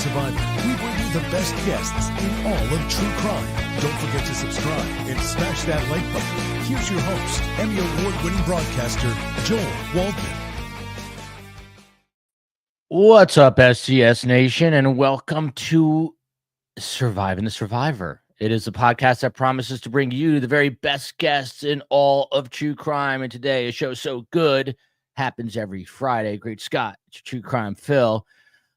Survivor, we bring you the best guests in all of true crime. Don't forget to subscribe and smash that like button. Here's your host, Emmy Award-winning broadcaster, Joel Waldman. What's up, STS Nation, and welcome to Surviving the Survivor. It is a podcast that promises to bring you the very best guests in all of true crime. And today, a show so good, happens every Friday. Great Scott, it's True Crime Phil.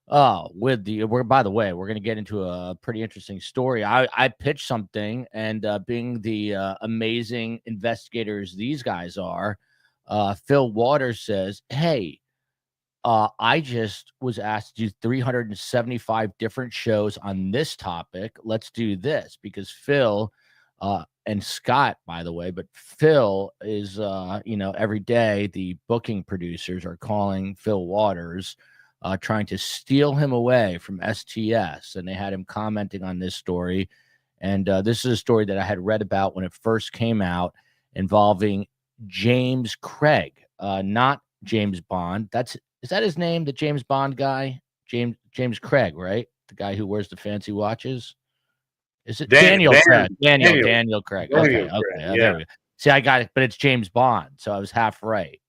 By the way, we're going to get into a pretty interesting story. I pitched something, and being the amazing investigators these guys are, Fil Waters says, hey, I just was asked to do 375 different shows on this topic. Let's do this because Phil and Scott, by the way, but Phil is, every day the booking producers are calling Fil Waters, trying to steal him away from STS. And they had him commenting on this story. And this is a story that I had read about when it first came out involving James Craig, not James Bond. Is that his name, the James Bond guy? James Craig, right? The guy who wears the fancy watches? Is it Daniel Craig? Daniel Craig. Okay. Yeah. There we go. See, I got it, but it's James Bond. So I was half right.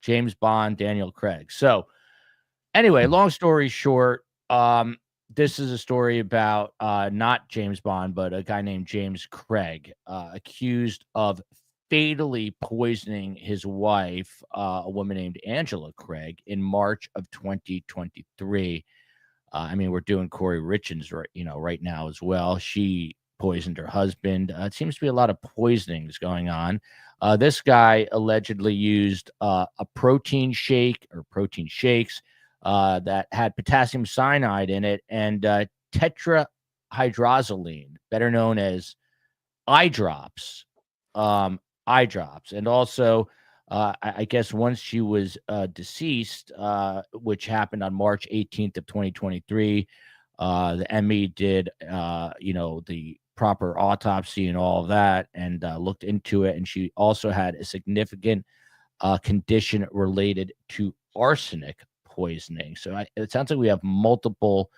James Bond, Daniel Craig. So anyway, long story short, this is a story about not James Bond, but a guy named James Craig, accused of fatally poisoning his wife, a woman named Angela Craig, in March of 2023. We're doing Corey Richins right now as well. She poisoned her husband. It seems to be a lot of poisonings going on. This guy allegedly used a protein shake or protein shakes that had potassium cyanide in it and tetrahydrozoline, better known as eye drops. And also, I guess once she was deceased, which happened on March 18th of 2023, the ME did, the proper autopsy and all of that and looked into it. And she also had a significant condition related to arsenic poisoning. So it sounds like we have multiple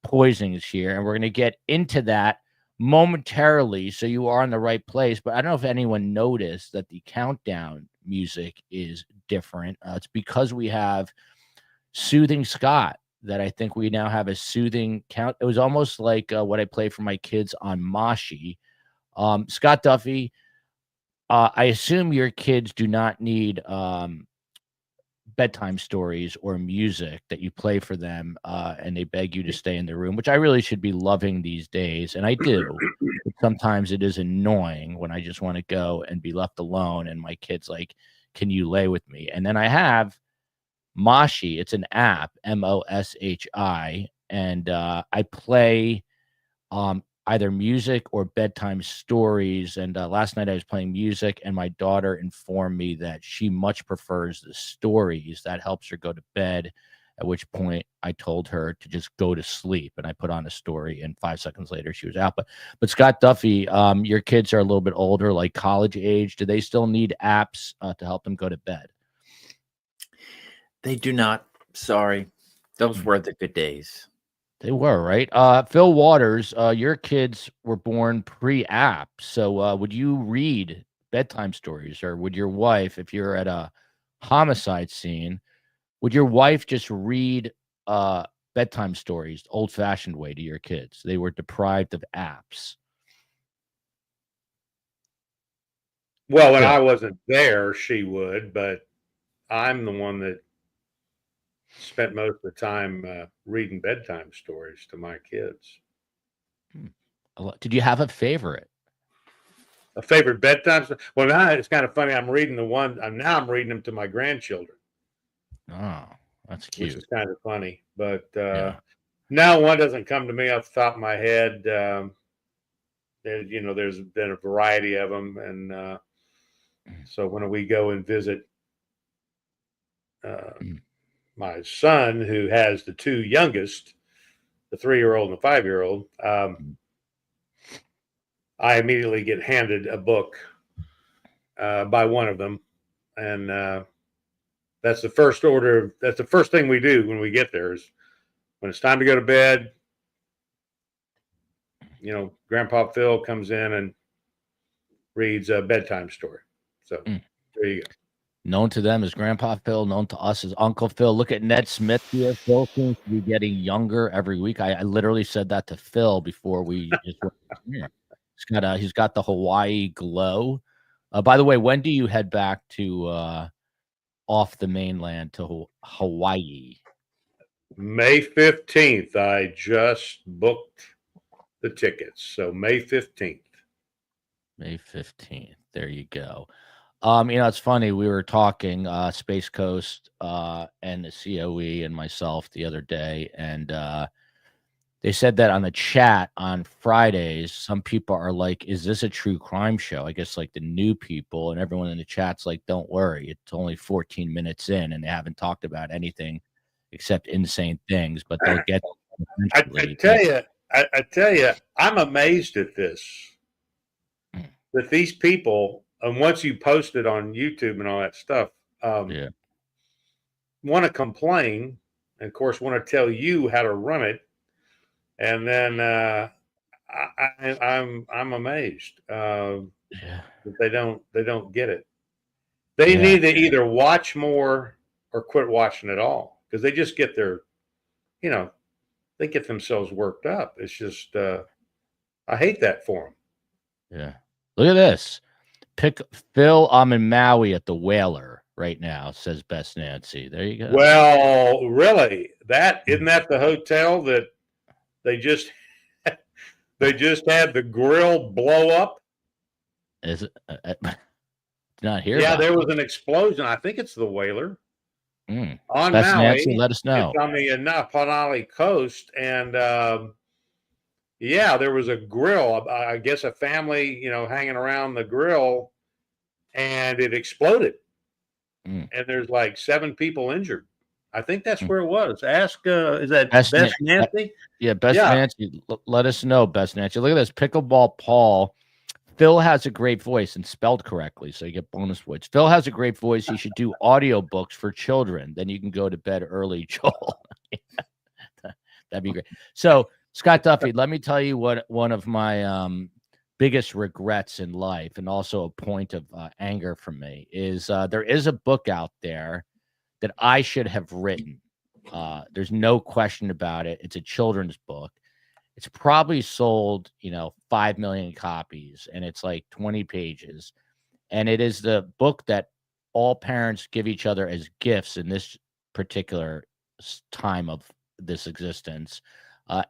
poisonings here, and we're going to get into that momentarily, so you are in the right place. But I don't know if anyone noticed that the countdown music is different. It's because we have Soothing Scott, that I think we now have a soothing count. It was almost like what I play for my kids on Moshi. Scott Duffey, I assume your kids do not need bedtime stories or music that you play for them, and they beg you to stay in the room, which I really should be loving these days, and I do. But sometimes it is annoying when I just want to go and be left alone, and my kid's like, can you lay with me? And then I have Moshi. It's an app, Moshi, and I play either music or bedtime stories. And last night I was playing music, and my daughter informed me that she much prefers the stories. That helps her go to bed, at which point I told her to just go to sleep, and I put on a story, and 5 seconds later she was out. But Scott Duffey, your kids are a little bit older, like college age. Do they still need apps to help them go to bed? They do not. Sorry. Those were the good days. They were, right? Fil Waters, your kids were born pre-app. So would you read bedtime stories, or would your wife, if you're at a homicide scene, would your wife just read bedtime stories old-fashioned way to your kids? They were deprived of apps. Well, when I wasn't there, she would, but I'm the one that spent most of the time reading bedtime stories to my kids. Did you have a favorite? A favorite bedtime story? Well, now it's kind of funny. I'm reading I'm reading them to my grandchildren. Oh, that's cute. Which is kind of funny. But now one doesn't come to me off the top of my head. There's been a variety of them. And so when we go and visit my son, who has the two youngest, the 3-year-old and the 5-year-old, I immediately get handed a book by one of them. And that's the first thing we do when we get there is when it's time to go to bed, Grandpa Phil comes in and reads a bedtime story. So there you go. Known to them as Grandpa Phil, known to us as Uncle Phil. Look at Ned Smith here. Phil seems to be getting younger every week. I literally said that to Phil before we just went here. He's got the Hawaii glow. By the way, when do you head back to off the mainland to Hawaii? May 15th. I just booked the tickets. So May 15th. May 15th. There you go. It's funny. We were talking Space Coast and the COE and myself the other day, and they said that on the chat on Fridays, some people are like, "Is this a true crime show?" I guess like the new people, and everyone in the chat's like, "Don't worry, it's only 14 minutes in, and they haven't talked about anything except insane things." But they'll get. I tell you, I'm amazed at this. That these people, and once you post it on YouTube and all that stuff, want to complain, and of course want to tell you how to run it, and then I'm amazed that they don't get it. They need to either watch more or quit watching it all, because they just get their, they get themselves worked up. It's just I hate that for them. Yeah. Look at this. Pick Phil. I'm in Maui at the Whaler right now, says Best Nancy. There you go. Well, really, isn't that the hotel that they just had the grill blow up? Is it? Not here. Yeah, there was an explosion. I think it's the Whaler on Best Maui. Nancy, let us know. It's on the Napanali coast, and there was a grill. I guess a family, hanging around the grill, and it exploded. And there's like 7 people injured. I think that's where it was. Ask, is that Best Nancy? Yeah, Best Nancy. Let us know, Best Nancy. Look at this. Pickleball Paul. Phil has a great voice, and spelled correctly, so you get bonus points. Phil has a great voice. He should do audiobooks for children. Then you can go to bed early, Joel. That'd be great. So, Scott Duffey, let me tell you what one of my biggest regrets in life, and also a point of anger for me, is there is a book out there that I should have written. There's no question about it. It's a children's book. It's probably sold, 5 million copies, and it's like 20 pages. And it is the book that all parents give each other as gifts in this particular time of this existence.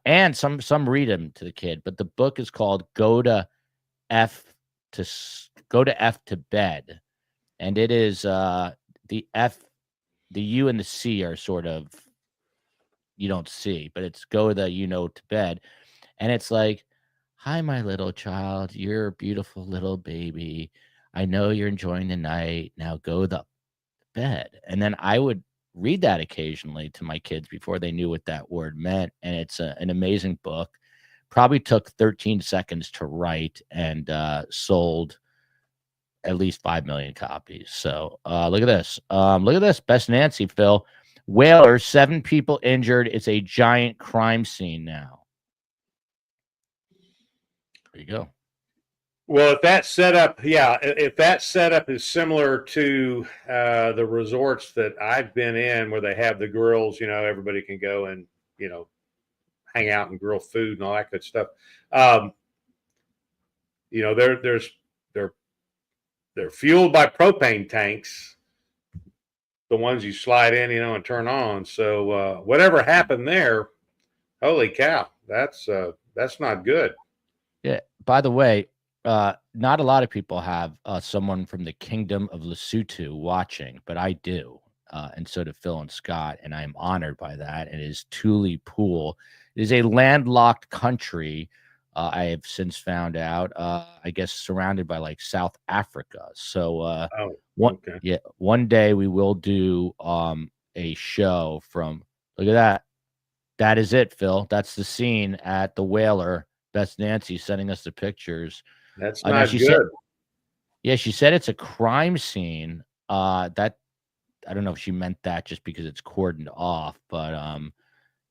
And some read them to the kid, but the book is called Go to F to Bed. And it is the U and the C are sort of, you don't see, but it's go to bed. And it's like, "Hi, my little child, you're a beautiful little baby. I know you're enjoying the night. Now go to bed." And then I would read that occasionally to my kids before they knew what that word meant. And it's an amazing book. Probably took 13 seconds to write, and sold at least 5 million copies. So look at this. Look at this. Best Nancy, Phil. Whaler, 7 people injured. It's a giant crime scene now. There you go. Well, if that setup is similar to the resorts that I've been in, where they have the grills, everybody can go and, hang out and grill food and all that good stuff. They're fueled by propane tanks, the ones you slide in, and turn on. So whatever happened there, holy cow, that's not good. Yeah. By the way, not a lot of people have someone from the Kingdom of Lesotho watching, but I do. And so do Phil and Scott, and I am honored by that. It is Tule Pool. It is a landlocked country, I have since found out, I guess surrounded by like South Africa. So one day we will do a show from, look at that. That is it, Phil. That's the scene at the Whaler. Best Nancy sending us the pictures. That's not good. She said it's a crime scene. That I don't know if she meant that just because it's cordoned off, but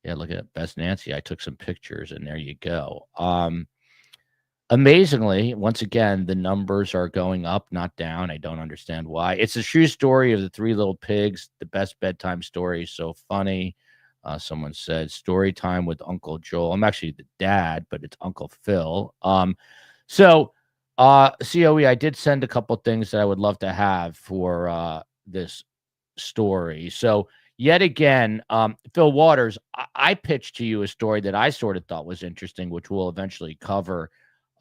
Yeah, look at Best Nancy. I took some pictures, and there you go. Amazingly, once again, the numbers are going up, not down. I don't understand why. It's a true story of the Three Little Pigs, the best bedtime story. So funny. Someone said story time with Uncle Joel. I'm actually the dad, but it's Uncle Phil. So COE, I did send a couple things that I would love to have for this story. So yet again, Fil Waters, I pitched to you a story that I sort of thought was interesting, which we'll eventually cover.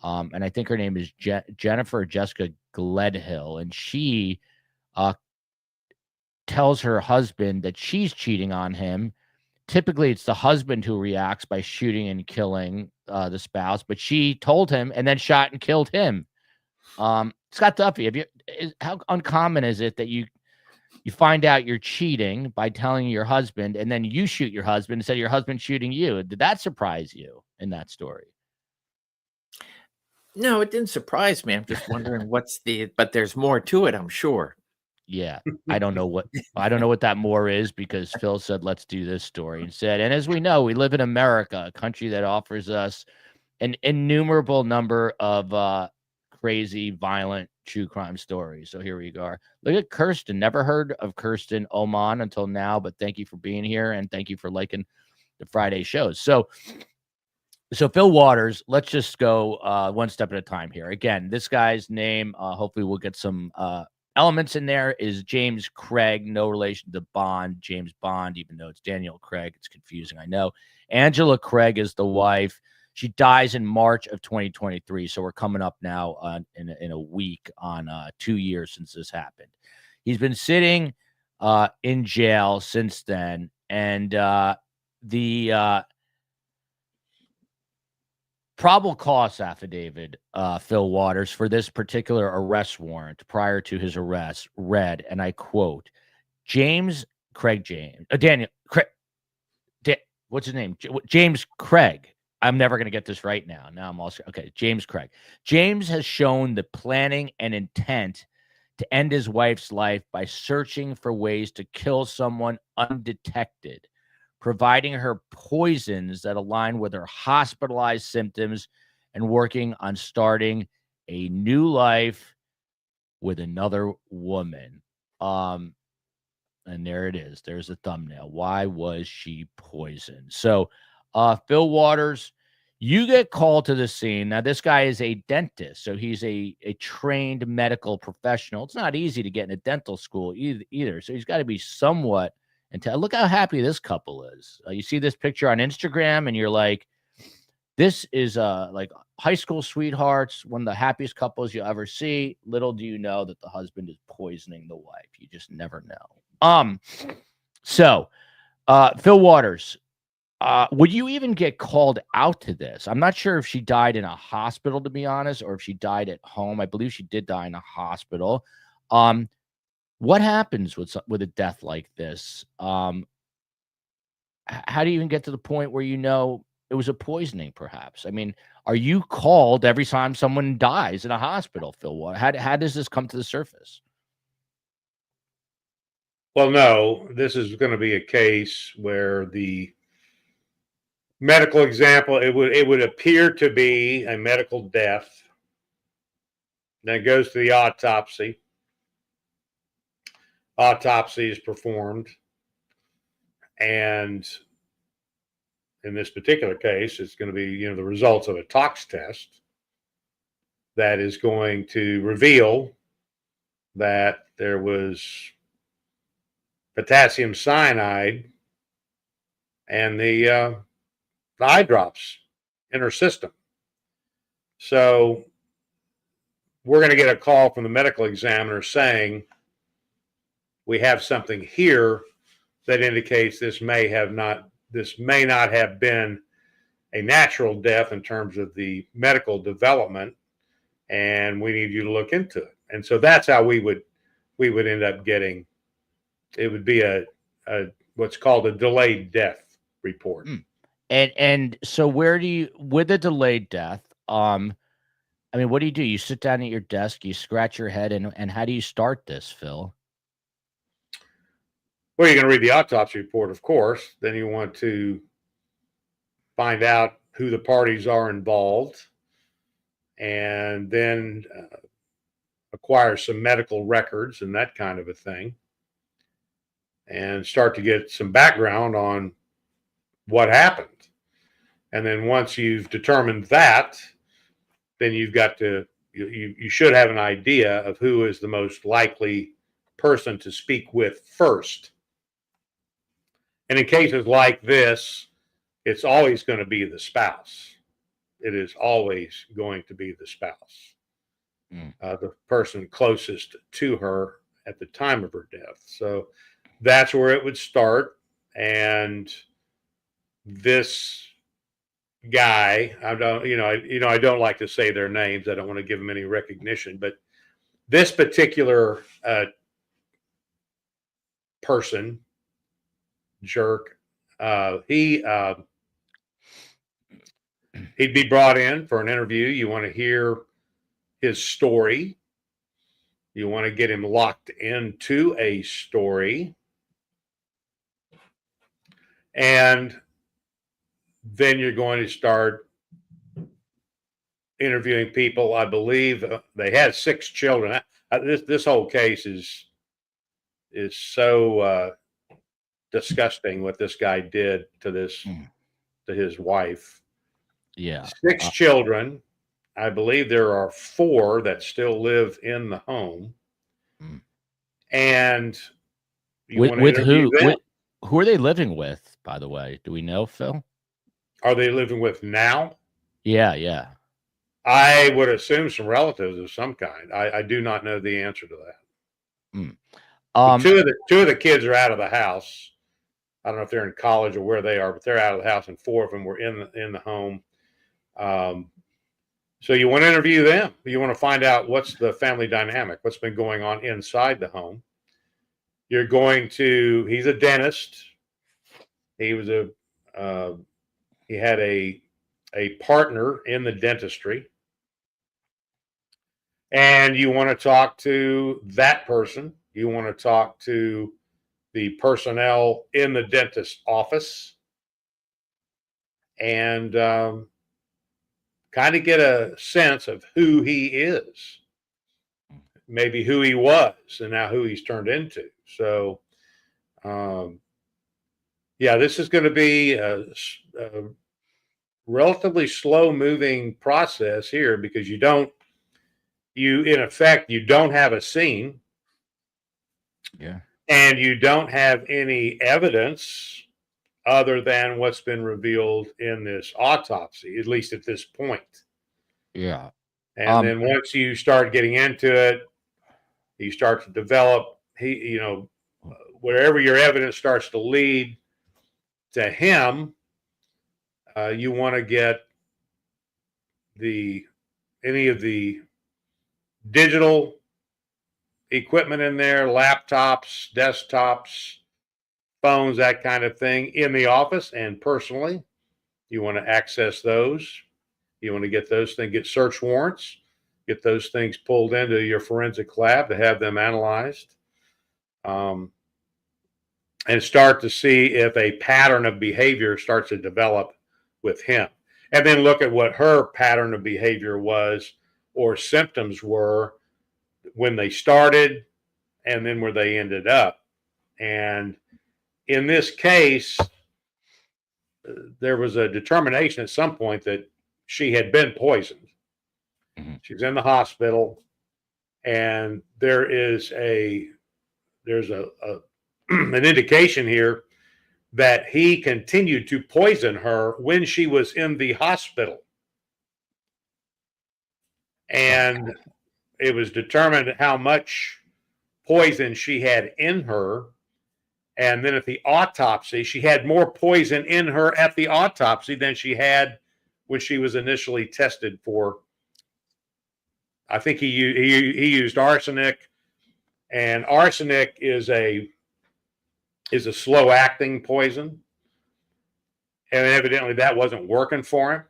And I think her name is Jennifer Jessica Gledhill, and she tells her husband that she's cheating on him. Typically, it's the husband who reacts by shooting and killing the spouse, but she told him and then shot and killed him. Scott Duffey, how uncommon is it that you find out you're cheating by telling your husband, and then you shoot your husband instead of your husband shooting you? Did that surprise you in that story? No, it didn't surprise me. I'm just wondering but there's more to it, I'm sure. Yeah, I don't know what that more is, because Phil said, let's do this story instead. And as we know, we live in America, a country that offers us an innumerable number of crazy, violent, true crime stories. So here we go. Look at Kirsten. Never heard of Kirsten Oman until now, but thank you for being here, and thank you for liking the Friday shows. So Fil Waters, let's just go one step at a time here. Again, this guy's name, hopefully we'll get some elements in there, is James Craig, no relation to Bond, James Bond, even though it's Daniel Craig. It's confusing, I know. Angela Craig is the wife. She dies in March of 2023, so we're coming up now in a week on 2 years since this happened. He's been sitting in jail since then, and the probable cause affidavit, Fil Waters, for this particular arrest warrant prior to his arrest read, and I quote, Daniel Craig, what's his name? James Craig. I'm never going to get this right now. Now I'm also, okay, James Craig. James has shown the planning and intent to end his wife's life by searching for ways to kill someone undetected, providing her poisons that align with her hospitalized symptoms, and working on starting a new life with another woman. And there it is. There's a thumbnail. Why was she poisoned? So, Fil Waters, you get called to the scene. Now, this guy is a dentist, so he's a trained medical professional. It's not easy to get in a dental school either. So he's got to be somewhat. And look how happy this couple is. You see this picture on Instagram, and you're like, this is like high school sweethearts, one of the happiest couples you'll ever see. Little do you know that the husband is poisoning the wife. You just never know. So, Fil Waters, would you even get called out to this? I'm not sure if she died in a hospital, to be honest, or if she died at home. I believe she did die in a hospital. What happens with a death like this? How do you even get to the point where you know it was a poisoning, perhaps? I mean, are you called every time someone dies in a hospital, Fil Waters? How does this come to the surface? Well, no, this is going to be a case where the medical example, it would appear to be a medical death. Then it goes to the autopsy. Autopsy is performed, and in this particular case, it's going to be, the results of a tox test that is going to reveal that there was potassium cyanide and the eye drops in her system. So we're going to get a call from the medical examiner saying, we have something here that indicates this may not have been a natural death in terms of the medical development, and we need you to look into it. And so that's how we would end up getting. It would be a what's called a delayed death report. And so where do you, with a delayed death, I mean, what do? You sit down at your desk, you scratch your head, and how do you start this, Phil? Well, you're going to read the autopsy report, of course. Then you want to find out who the parties are involved, and then acquire some medical records and that kind of a thing, and start to get some background on what happened. And then once you've determined that, then you've got to, you should have an idea of who is the most likely person to speak with first. And in cases like this, it's always going to be the spouse. It is always going to be the spouse, the person closest to her at the time of her death. So that's where it would start. And this guy, I don't like to say their names. I don't want to give them any recognition, but this particular person, jerk, he'd be brought in for an interview. You want to hear his story. You want to get him locked into a story. And then you're going to start interviewing people. I believe they had 6 children. This whole case is so disgusting what this guy did to his wife. Yeah. 6 children. I believe there are 4 that still live in the home. And with who? Who are they living with, by the way? Do we know, Phil? Are they living with now? Yeah. I would assume some relatives of some kind. I do not know the answer to that. Two of the kids are out of the house. I don't know if they're in college or where they are, but they're out of the house, and 4 of them were in the home. So you want to interview them. You want to find out what's the family dynamic, what's been going on inside the home. You're going to. He's a dentist. He was he had a partner in the dentistry, and you want to talk to that person. You want to talk to the personnel in the dentist's office, and kind of get a sense of who he is, maybe who he was, and now who he's turned into. So, this is going to be a relatively slow-moving process here, because you don't have a scene. Yeah. And you don't have any evidence other than what's been revealed in this autopsy, at least at this point. Yeah. And then once you start getting into it, you start to develop, wherever your evidence starts to lead to him, you want to get any of the digital equipment in there, laptops, desktops, phones, that kind of thing, in the office and personally. You want to access those. You want to get those things, get search warrants, get those things pulled into your forensic lab to have them analyzed, and start to see if a pattern of behavior starts to develop with him. And then look at what her pattern of behavior was, or symptoms were, when they started and then where they ended up. And in this case, there was a determination at some point that she had been poisoned. She's in the hospital, and there's an indication here that he continued to poison her when she was in the hospital. And it was determined how much poison she had in her. And then at the autopsy, she had more poison in her at the autopsy than she had when she was initially tested for. I think he used arsenic, and arsenic is a slow acting poison. And evidently that wasn't working for him.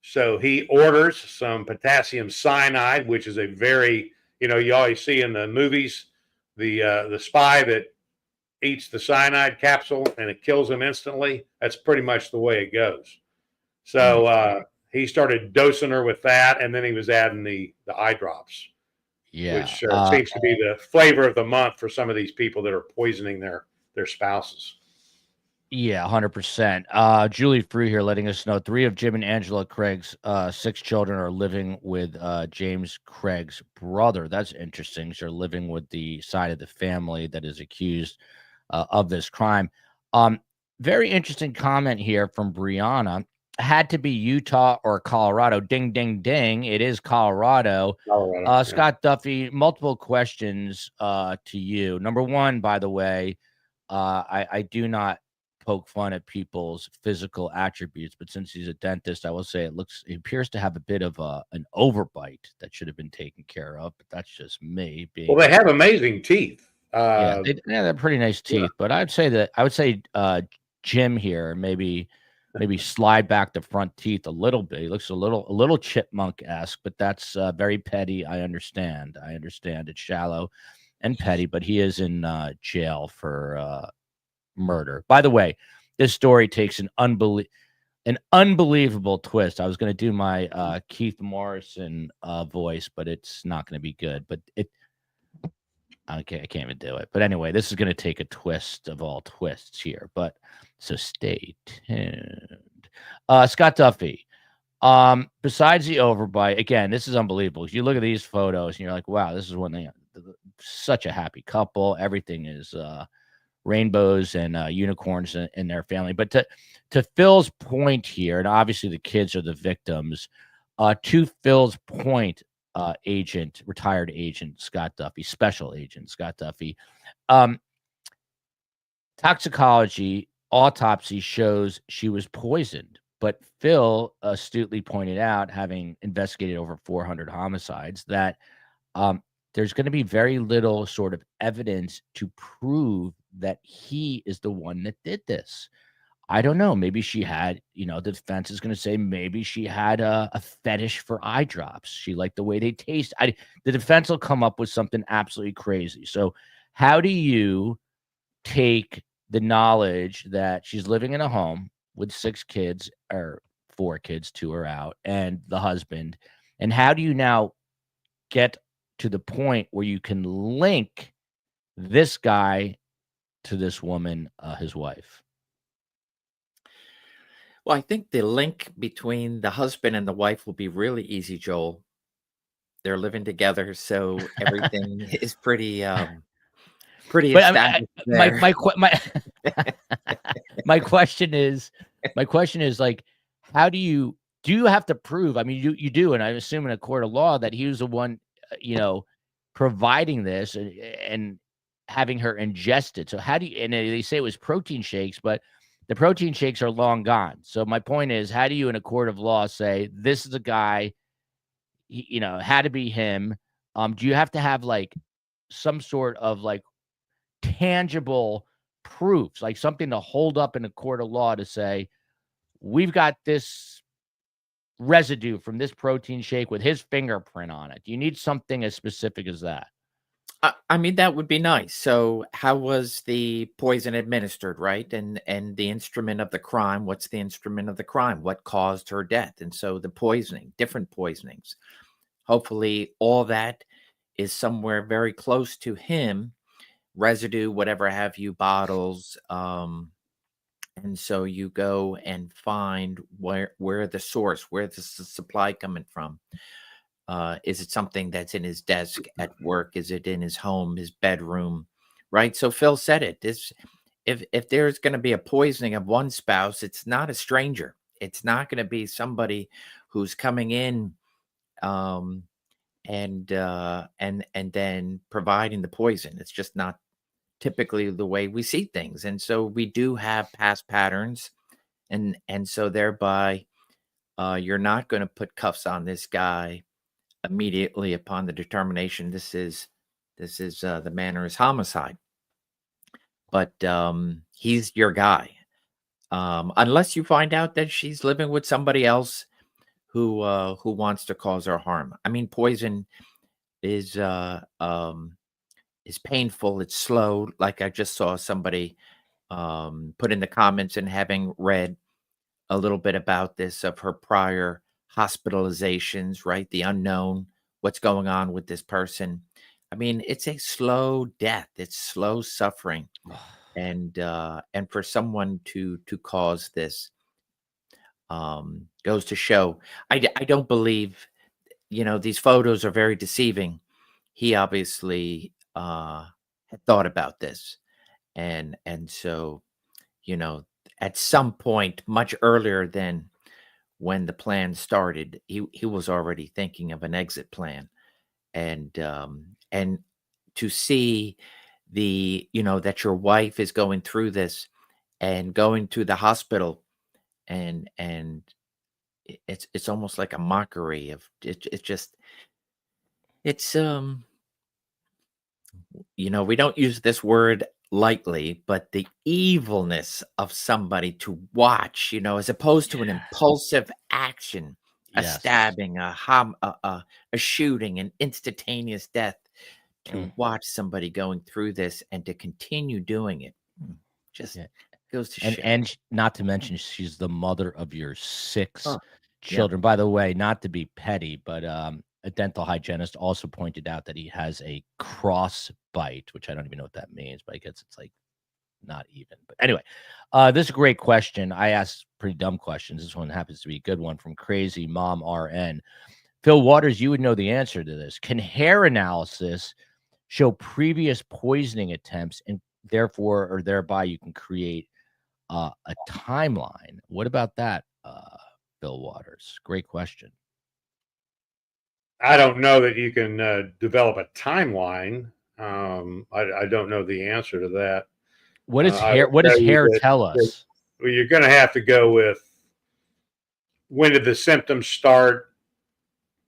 So he orders some potassium cyanide, which is a very, you always see in the movies, the spy that eats the cyanide capsule and it kills him instantly, that's pretty much the way it goes. So he started dosing her with that, and then he was adding the eye drops, which seems to be the flavor of the month for some of these people that are poisoning their spouses. Yeah, 100%. Julie Free here letting us know 3 of Jim and Angela Craig's 6 children are living with James Craig's brother. That's interesting. So they're living with the side of the family that is accused of this crime. Very interesting comment here from Brianna. Had to be Utah or Colorado. Ding, ding, ding. It is Colorado. Scott Duffey, multiple questions to you. Number one, by the way, I do not poke fun at people's physical attributes, but since he's a dentist, I will say it appears to have a bit of an overbite that should have been taken care of, but that's just me. Well, they have amazing teeth. Yeah, they're pretty nice teeth, but I would say Jim here maybe slide back the front teeth a little bit. He looks a little chipmunk-esque, but that's very petty. I understand. It's shallow and petty, but he is in jail for murder. By the way, this story takes an unbelievable twist. I was going to do my Keith Morrison voice, but it's not going to be good. But I can't even do it. But anyway, this is going to take a twist of all twists here. But so stay tuned. Scott Duffey. Besides the overbite, again, this is unbelievable. You look at these photos and you're like, wow, this is when they such a happy couple. Everything is rainbows and unicorns in their family. But to Phil's point here, and obviously the kids are the victims, to Phil's point, retired agent Scott Duffey, special agent Scott Duffey, toxicology autopsy shows she was poisoned. But Phil astutely pointed out, having investigated over 400 homicides, that there's going to be very little sort of evidence to prove that he is the one that did this. I don't know. Maybe she had, the defense is going to say maybe she had a fetish for eye drops. She liked the way they taste. The defense will come up with something absolutely crazy. So how do you take the knowledge that she's living in a home with 6 kids, or 4 kids, 2 are out, and the husband, and how do you now get to the point where you can link this guy to this woman, his wife? Well, I think the link between the husband and the wife will be really easy, Joel. They're living together, so everything is pretty established there. My question is like, how do you have to prove? I mean, you do, and I assume in a court of law that he was the one, providing this and having her ingest it. So how do you? And they say it was protein shakes, but the protein shakes are long gone. So my point is, how do you in a court of law say this is a guy, had to be him? Do you have to have like some sort of like tangible proofs, like something to hold up in a court of law to say, we've got this residue from this protein shake with his fingerprint on it? Do you need something as specific as that? I mean, that would be nice. So how was the poison administered, right? And the instrument of the crime, what's the instrument of the crime? What caused her death? And so the poisoning, different poisonings. Hopefully all that is somewhere very close to him, residue, whatever have you, bottles. And so you go and find where the source, where the supply coming from. Is it something that's in his desk at work? Is it in his home, his bedroom? Right. So Phil said it. If there's going to be a poisoning of one spouse, it's not a stranger. It's not going to be somebody who's coming in and then providing the poison. It's just not typically the way we see things. And so we do have past patterns. And so thereby you're not going to put cuffs on this guy immediately upon the determination this is the manner is homicide. But he's your guy, unless you find out that she's living with somebody else who wants to cause her harm. I mean, poison is is painful. It's slow. Like I just saw somebody put in the comments, and having read a little bit about this, of her prior hospitalizations, right? The unknown, what's going on with this person. I mean, it's a slow death. It's slow suffering. And for someone to cause this goes to show. I don't believe, these photos are very deceiving. He obviously had thought about this, and so, at some point much earlier than when the plan started, he was already thinking of an exit plan. And to see that your wife is going through this and going to the hospital, and it's almost like a mockery of it. It's we don't use this word lightly, but the evilness of somebody to watch, as opposed to an impulsive action, a stabbing, a shooting, an instantaneous death, to watch somebody going through this and to continue doing it. Just goes to show. And not to mention, she's the mother of your 6 children. By the way, not to be petty, but a dental hygienist also pointed out that he has a cross bite, which I don't even know what that means, but I guess it's like not even. But anyway, this is a great question. I asked pretty dumb questions. This one happens to be a good one from Crazy Mom RN. Fil Waters, you would know the answer to this. Can hair analysis show previous poisoning attempts, and therefore or thereby you can create a timeline? What about that, Fil Waters? Great question. I don't know that you can develop a timeline. I don't know the answer to that. What does hair? What does hair tell us? Well, you're going to have to go with when did the symptoms start,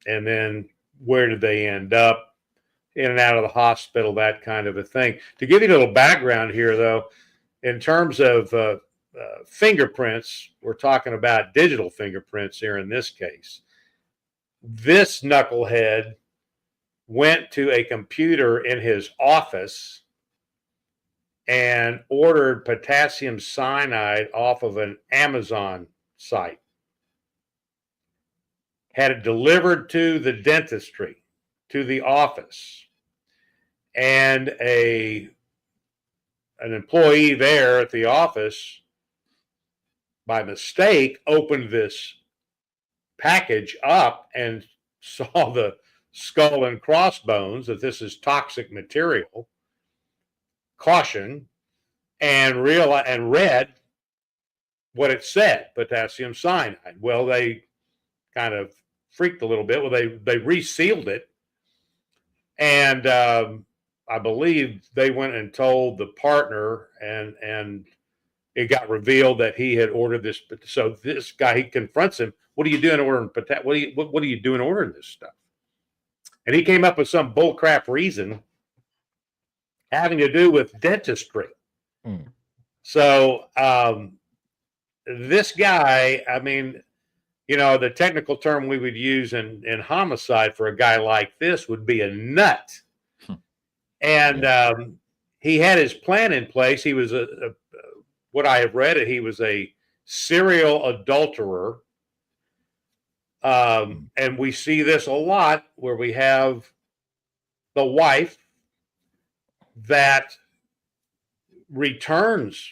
and then where did they end up, in and out of the hospital, that kind of a thing. To give you a little background here, though, in terms of fingerprints, we're talking about digital fingerprints here in this case. This knucklehead went to a computer in his office and ordered potassium cyanide off of an Amazon site. Had it delivered to the dentistry, to the office. And an employee there at the office, by mistake, opened this package up and saw the skull and crossbones, that this is toxic material, caution, and read what it said, potassium cyanide. Well, they kind of freaked a little bit. Well, they resealed it, and I believe they went and told the partner, and it got revealed that he had ordered this. So this guy, he confronts him. What are you doing ordering what are you doing ordering this stuff? And he came up with some bullcrap reason having to do with dentistry. So this guy, I mean, the technical term we would use in homicide for a guy like this would be a nut. And he had his plan in place. He was what I have read, he was a serial adulterer. And we see this a lot, where we have the wife that returns,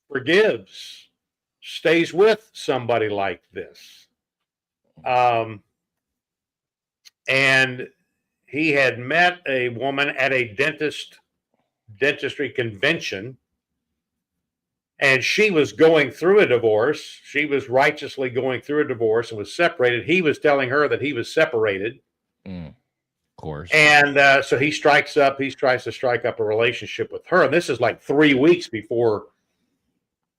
forgives, stays with somebody like this. And he had met a woman at a dentistry convention, and she was going through a divorce. She was righteously going through a divorce and was separated. He was telling her that he was separated. Of course. And so he tries to strike up a relationship with her. And this is like 3 weeks before,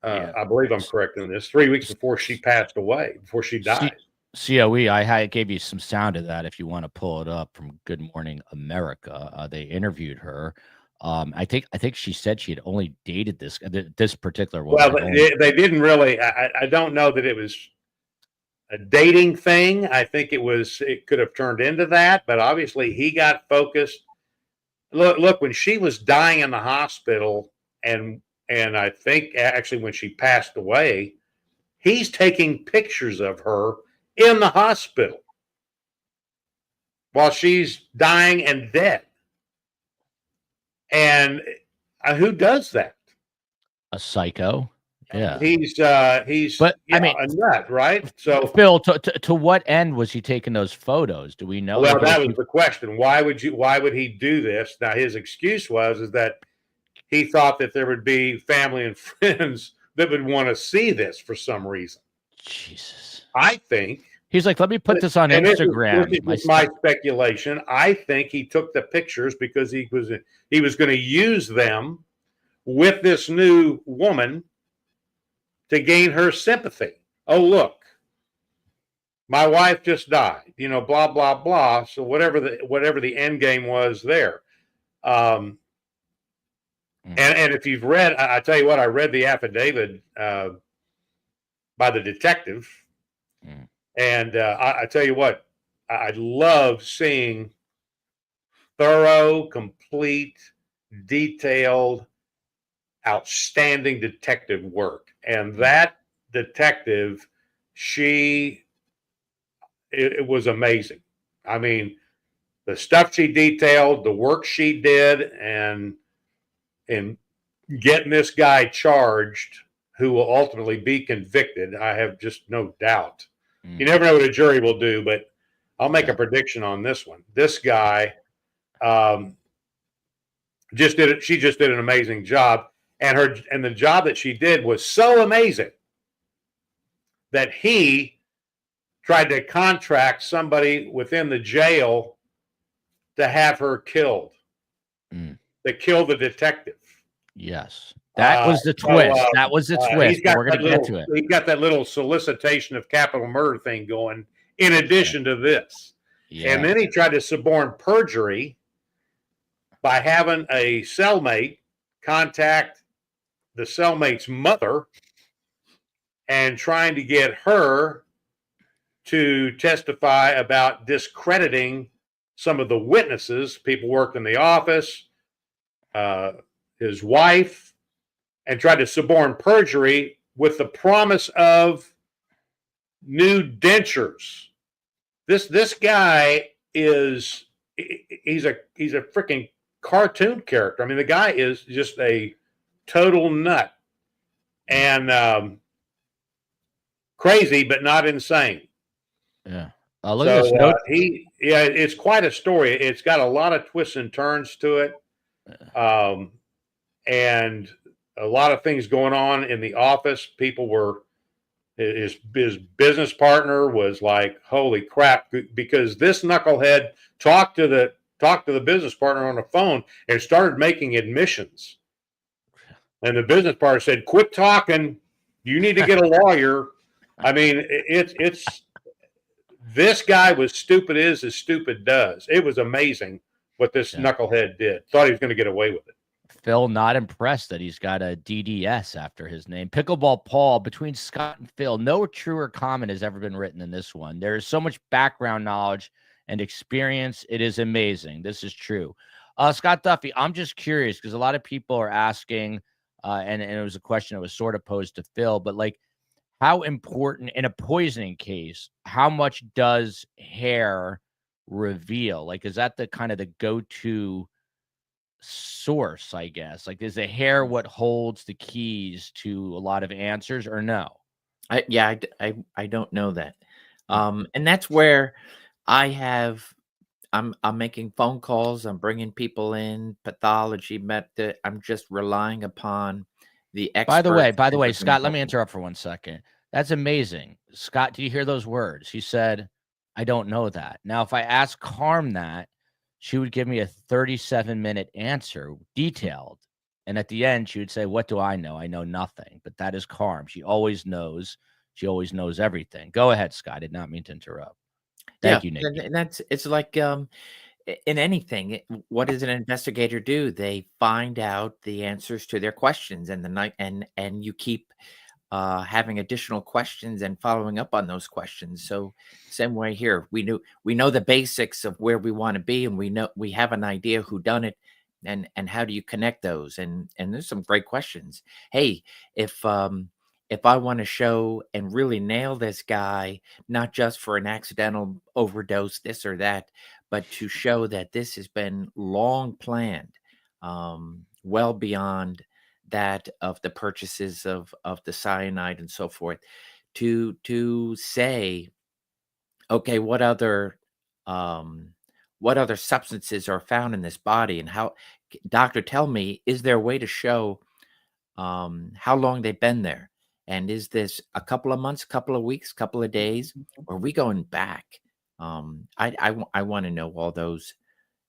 I believe I'm correct in this, 3 weeks before she passed away, before she died. COE, I gave you some sound of that if you want to pull it up from Good Morning America. They interviewed her. I think she said she had only dated this particular one. Well, they didn't really. I don't know that it was a dating thing. I think it could have turned into that, but obviously he got focused look, when she was dying in the hospital, and I think actually when she passed away, he's taking pictures of her in the hospital while she's dying and dead. And who does that? A psycho. Yeah. He's But I mean, a nut, right? So Phil, to what end was he taking those photos? Do we know? well, Like, that was the question. Why would he do this? Now his excuse is that he thought that there would be family and friends that would want to see this for some reason. Jesus. I think he's like, let me put this on Instagram. This is my speculation. I think he took the pictures because he was going to use them with this new woman to gain her sympathy. Oh, look, my wife just died, blah, blah, blah. So whatever the end game was there. And if you've read, I tell you what, I read the affidavit by the detective. And I tell you what, I love seeing thorough, complete, detailed, outstanding detective work. And that detective, it was amazing. I mean, the stuff she detailed, the work she did, and getting this guy charged, who will ultimately be convicted, I have just no doubt. You never know what a jury will do, but I'll make a prediction on this one. This guy she just did an amazing job. And the job that she did was so amazing that he tried to contract somebody within the jail to have her killed, to kill the detective. Yes. That was the twist. That was the twist. We're going to get to it. He got that little solicitation of capital murder thing going in addition to this. Yeah. And then he tried to suborn perjury by having a cellmate contact the cellmate's mother and trying to get her to testify about discrediting some of the witnesses, people worked in the office, his wife, and tried to suborn perjury with the promise of new dentures. This guy he's a freaking cartoon character. I mean, the guy is just a total nut and crazy, but not insane. Yeah. Look at this note. It's quite a story. It's got a lot of twists and turns to it. And a lot of things going on in the office. People were, his business partner was like, holy crap, because this knucklehead talked to the business partner on the phone and started making admissions. And the business partner said, quit talking. You need to get a lawyer. I mean, it's this guy was stupid as stupid does. It was amazing what this knucklehead did. Thought he was going to get away with it. Phil, not impressed that he's got a DDS after his name. Pickleball Paul, between Scott and Phil, no truer comment has ever been written in this one. There is so much background knowledge and experience. It is amazing. This is true. Scott Duffey, I'm just curious because a lot of people are asking, and it was a question that was sort of posed to Phil, but like, how important in a poisoning case, how much does hair reveal? Like, is that the kind of the go-to source, I guess? Like, is the hair what holds the keys to a lot of answers, or no? I don't know that. And that's where I'm making phone calls. I'm bringing people in, pathology method. I'm just relying upon the experts. By the way, Scott, let me interrupt for 1 second. That's amazing. Scott, do you hear those words? He said, I don't know that. Now, if I ask Carm that, she would give me a 37-minute answer, detailed. And at the end, she would say, what do I know? I know nothing. But that is Carm. She always knows. She always knows everything. Go ahead, Scott. I did not mean to interrupt. Thank you, Nick. And it's like in anything, what does an investigator do? They find out the answers to their questions, and you keep having additional questions and following up on those questions. So same way here, we know the basics of where we want to be, and we have an idea who done it, and how do you connect those? And there's some great questions. Hey, if I want to show and really nail this guy, not just for an accidental overdose, this or that, but to show that this has been long planned, well beyond that of the purchases of the cyanide and so forth, to say, okay, what other substances are found in this body, and how, doctor, tell me, is there a way to show how long they've been there? And is this a couple of months, couple of weeks, couple of days, or are we going back? I want to know all those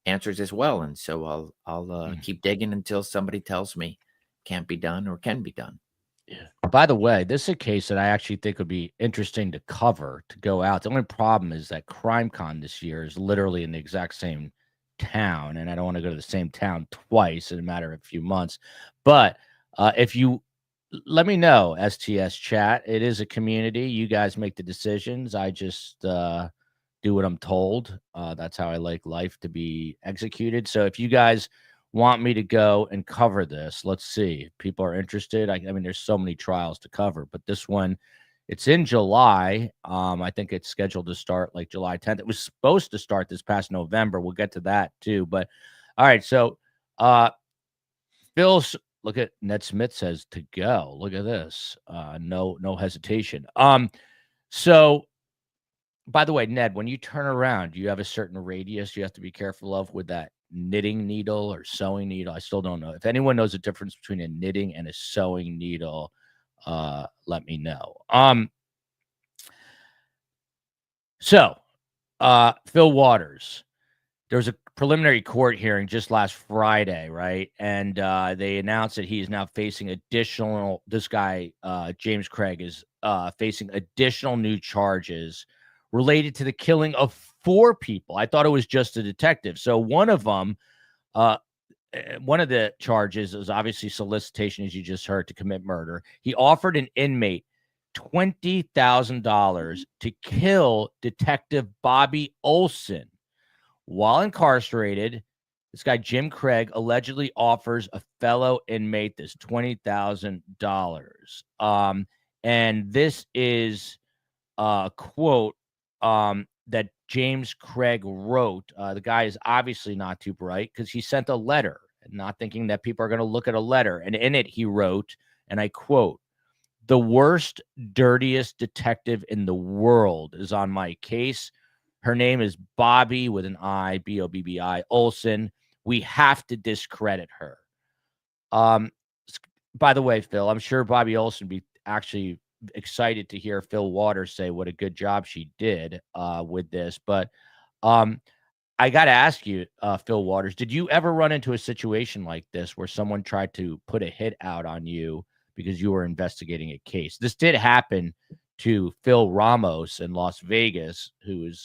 answers as well. And so I'll keep digging until somebody tells me can't be done or can be done. Yeah. By the way, this is a case that I actually think would be interesting to cover, to go out. The only problem is that CrimeCon this year is literally in the exact same town, and I don't want to go to the same town twice in a matter of a few months. But if you let me know, STS chat, it is a community. You guys make the decisions. I just do what I'm told. That's how I like life to be executed. So if you guys want me to go and cover this, let's see if people are interested. I mean, there's so many trials to cover, but this one, it's in July. I think it's scheduled to start like July 10th. It was supposed to start this past November. We'll get to that too. But all right, so Phil's, look at Ned Smith says to go. Look at this. No hesitation. So by the way, Ned, when you turn around, do you have a certain radius you have to be careful of with that knitting needle or sewing needle? I still don't know. If anyone knows the difference between a knitting and a sewing needle, let me know. So Fil Waters, there was a preliminary court hearing just last Friday, right? And they announced that he is now facing additional, this guy, James Craig, is facing additional new charges related to the killing of 4 people. I thought it was just a detective. So one of them, one of the charges is obviously solicitation, as you just heard, to commit murder. He offered an inmate $20,000 to kill Detective Bobby Olson. While incarcerated, this guy, Jim Craig, allegedly offers a fellow inmate this $20,000. And this is a quote that James Craig wrote. The guy is obviously not too bright because he sent a letter, not thinking that people are going to look at a letter. And in it, he wrote, and I quote, "The worst, dirtiest detective in the world is on my case. Her name is Bobby with an I, Bobbi, Olson. We have to discredit her." By the way, Phil, I'm sure Bobby Olson be actually excited to hear Fil Waters say what a good job she did with this. But I got to ask you, Fil Waters, did you ever run into a situation like this where someone tried to put a hit out on you because you were investigating a case? This did happen to Phil Ramos in Las Vegas, who's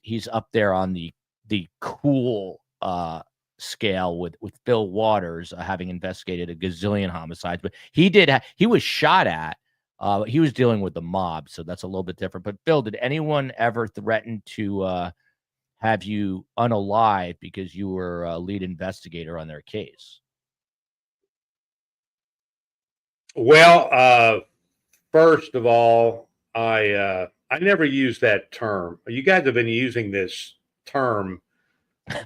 he's up there on the cool scale with Fil Waters, having investigated a gazillion homicides. But he was shot at. He was dealing with the mob, so that's a little bit different. But Phil, did anyone ever threaten to have you unalive because you were a lead investigator on their case? Well, first of all, I never used that term. You guys have been using this term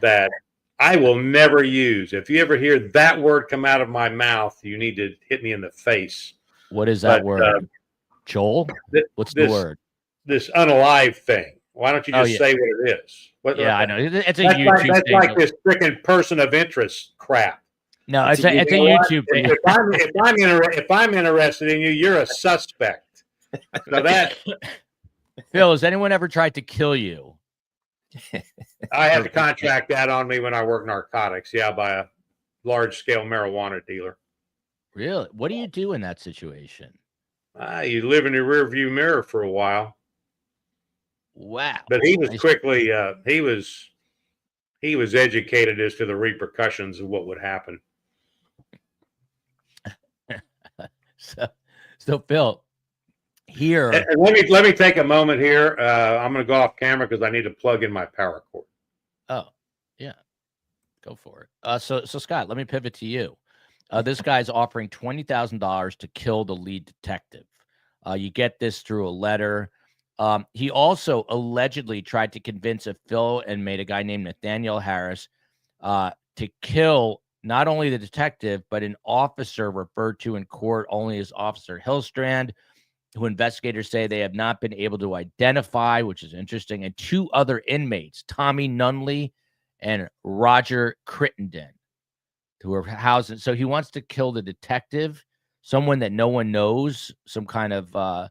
that I will never use. If you ever hear that word come out of my mouth, you need to hit me in the face. What is that word? Joel? What's the word? This unalive thing. Why don't you just say what it is? I know. It's a YouTube thing. That's like this freaking person of interest crap. No, it's a YouTube thing. If I'm interested in you, you're a suspect. So that Phil, has anyone ever tried to kill you? I had to contract that on me when I worked narcotics. Yeah, by a large-scale marijuana dealer. Really? What do you do in that situation? You live in your rearview mirror for a while. Wow! But he was quickly he was educated as to the repercussions of what would happen. So Phil, here. And let me take a moment here. I'm going to go off camera because I need to plug in my power cord. Oh, yeah. Go for it. So Scott, let me pivot to you. This guy's offering $20,000 to kill the lead detective. You get this through a letter. He also allegedly tried to convince a Phil inmate, a guy named Nathaniel Harris, to kill not only the detective, but an officer referred to in court only as Officer Hillstrand, who investigators say they have not been able to identify, which is interesting, and two other inmates, Tommy Nunley and Roger Crittenden, who are housed. So he wants to kill the detective, someone that no one knows, some kind of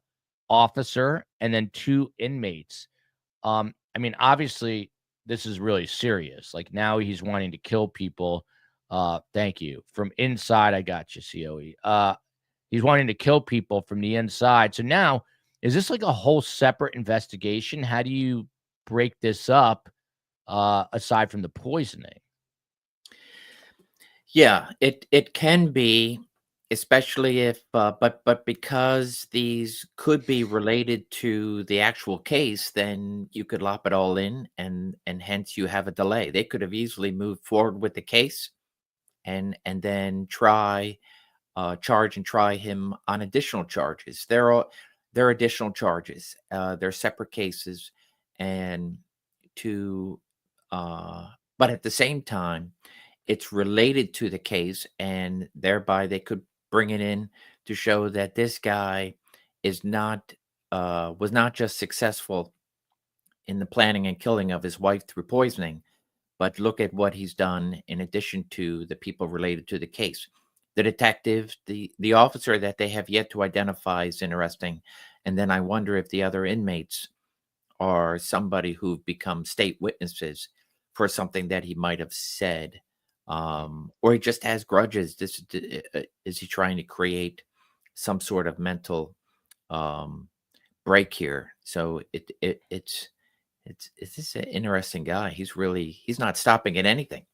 officer, and then two inmates. I mean, obviously, this is really serious. Like, now he's wanting to kill people. Thank you. From inside, I got you, COE. He's wanting to kill people from the inside. So now, is this like a whole separate investigation? How do you break this up, aside from the poisoning? Yeah, it can be, especially if but because these could be related to the actual case, then you could lop it all in, and hence you have a delay. They could have easily moved forward with the case and then charge and try him on additional charges. There are additional charges. They're separate cases, and but at the same time, it's related to the case, and thereby they could bring it in to show that this guy was not just successful in the planning and killing of his wife through poisoning, but look at what he's done in addition to the people related to the case. The detective, the officer that they have yet to identify is interesting. And then I wonder if the other inmates are somebody who've become state witnesses for something that he might have said, or he just has grudges. Is he trying to create some sort of mental break here? So it's this an interesting guy. He's not stopping at anything.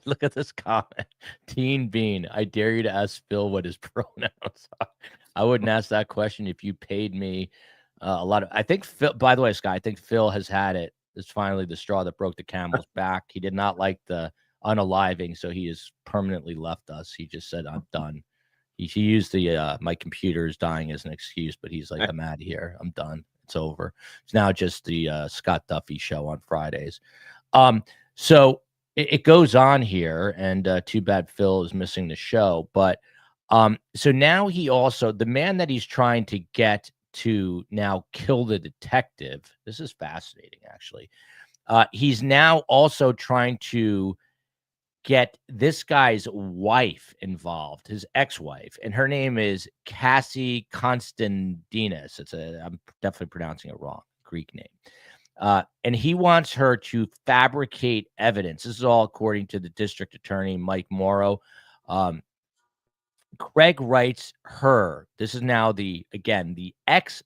Look at this comment. Teen Bean, I dare you to ask Phil what his pronouns are. I wouldn't ask that question if you paid me a lot of. I think Phil, by the way, Scott, I think Phil has had it. It's finally the straw that broke the camel's back. He did not like the unaliving, so he has permanently left us. He just said, I'm done. He used the my computer is dying as an excuse, but he's like, I'm out of here. I'm done. It's over. It's now just the Scott Duffey show on Fridays. So it goes on here, and too bad Phil is missing the show. But so now the man that he's trying to get to now kill the detective. This is fascinating, actually. He's now also trying to get this guy's wife involved, his ex-wife, and her name is Cassie Constantinos. I'm definitely pronouncing it wrong, Greek name. And he wants her to fabricate evidence. This is all according to the district attorney, Mike Morrow. Craig writes her. This is now this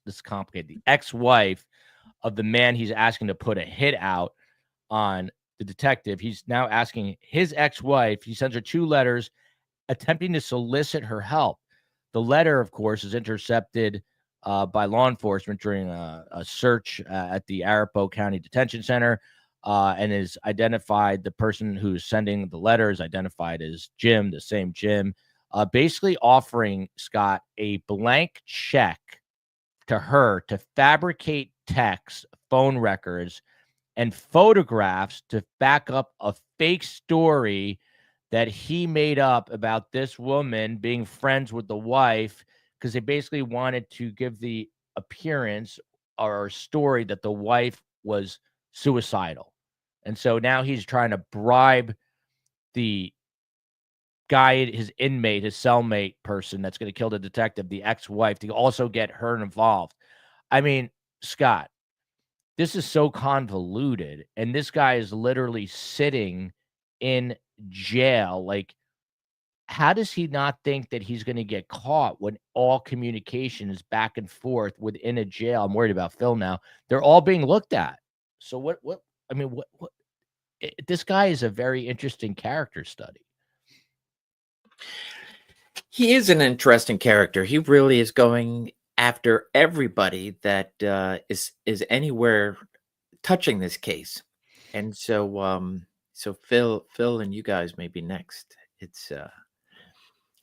is complicated, the ex-wife of the man he's asking to put a hit out on the detective. He's now asking his ex-wife. He sends her 2 letters attempting to solicit her help. The letter, of course, is intercepted by law enforcement during a search at the Arapahoe County Detention Center, and is identified. The person who's sending the letter is identified as Jim, the same Jim, basically offering Scott a blank check to her to fabricate texts, phone records, and photographs to back up a fake story that he made up about this woman being friends with the wife, because they basically wanted to give the appearance or story that the wife was suicidal. And so now he's trying to bribe the guy, his inmate, his cellmate person that's going to kill the detective, the ex-wife, to also get her involved. I mean, Scott, this is so convoluted, and this guy is literally sitting in jail. Like, how does he not think that he's going to get caught when all communication is back and forth within a jail? I'm worried about Phil now. They're all being looked at. So what this guy is a very interesting character study. He is an interesting character. He really is going after everybody that is anywhere touching this case. And so So Phil, and you guys may be next. It's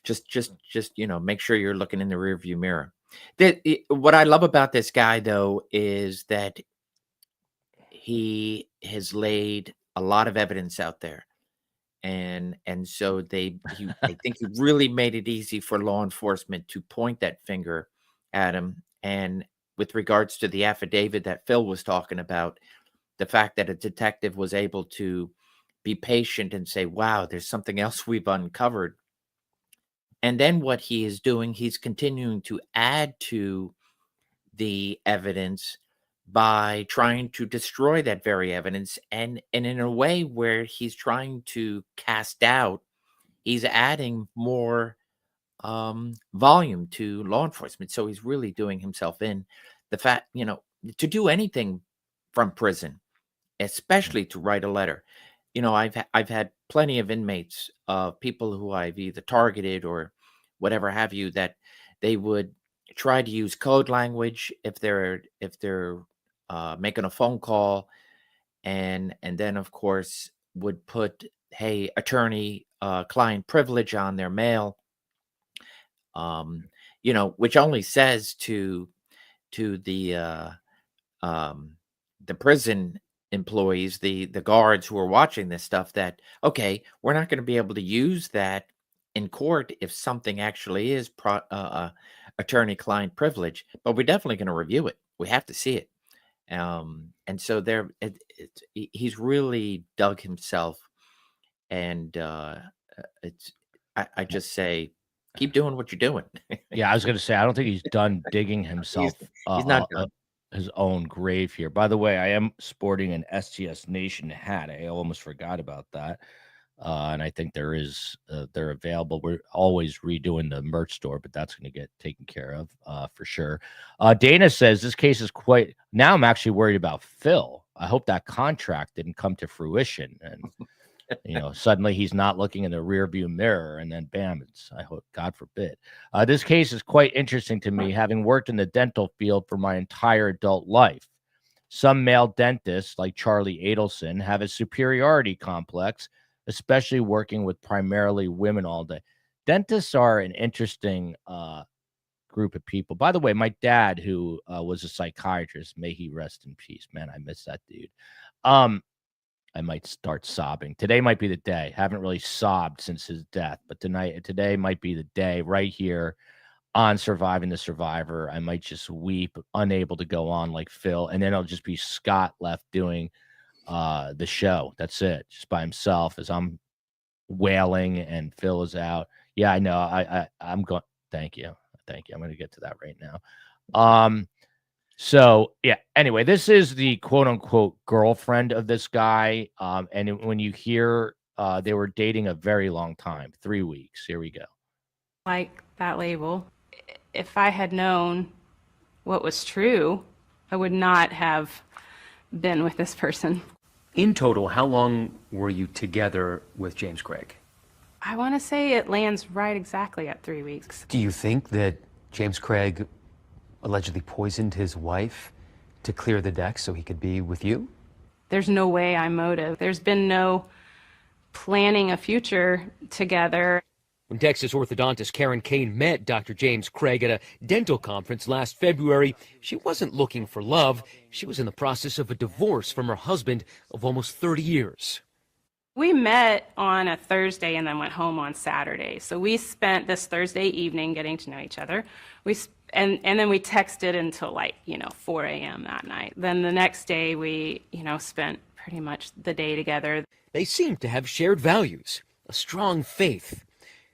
just make sure you're looking in the rearview mirror. What I love about this guy, though, is that he has laid a lot of evidence out there, and so I think he really made it easy for law enforcement to point that finger at him. And with regards to the affidavit that Phil was talking about, the fact that a detective was able to be patient and say, wow, there's something else we've uncovered. And then what he is doing, he's continuing to add to the evidence by trying to destroy that very evidence. And in a way where he's trying to cast doubt, he's adding more volume to law enforcement. So he's really doing himself in. The fact, to do anything from prison, especially to write a letter. I've had plenty of inmates, people who I've either targeted or whatever have you, that they would try to use code language if they're making a phone call, and then of course would put, hey, attorney client privilege on their mail, which only says to the prison employees, the guards who are watching this stuff, that, okay, we're not going to be able to use that in court if something actually is attorney client privilege, but we're definitely going to review it. We have to see it. And so he's really dug himself, and I just say, keep doing what you're doing. Yeah, I was going to say, I don't think he's done digging himself he's not done. His own grave here. By the way, I am sporting an STS Nation hat. I almost forgot about that. And I think they're available. We're always redoing the merch store, but that's going to get taken care of for sure. Dana says this case is now I'm actually worried about Phil. I hope that contract didn't come to fruition, and suddenly he's not looking in the rearview mirror, and then bam, I hope, God forbid. This case is quite interesting to me, having worked in the dental field for my entire adult life. Some male dentists, like Charlie Adelson, have a superiority complex, especially working with primarily women all day. Dentists are an interesting group of people. By the way, my dad, who was a psychiatrist, may he rest in peace. Man, I miss that dude. I might start sobbing. Today might be the day. Haven't really sobbed since his death, but today might be the day right here on Surviving the Survivor. I might just weep, unable to go on like Phil, and then it'll just be Scott left doing the show. That's it, just by himself as I'm wailing and Phil is out. Yeah, I know. I'm going. Thank you. I'm going to get to that right now. So yeah, anyway, this is the quote unquote girlfriend of this guy. And when you hear they were dating a very long time, 3 weeks. Here we go. Like that label. If I had known what was true, I would not have been with this person. In total, how long were you together with James Craig? I want to say it lands right exactly at 3 weeks. Do you think that James Craig allegedly poisoned his wife to clear the deck so he could be with you? There's no way I'm motive. There's been no planning a future together. When Texas orthodontist Karen Kane met Dr. James Craig at a dental conference last February, she wasn't looking for love. She was in the process of a divorce from her husband of almost 30 years. We met on a Thursday and then went home on Saturday. So we spent this Thursday evening getting to know each other. And then we texted until 4 a.m. that night. Then the next day we, spent pretty much the day together. They seemed to have shared values, a strong faith.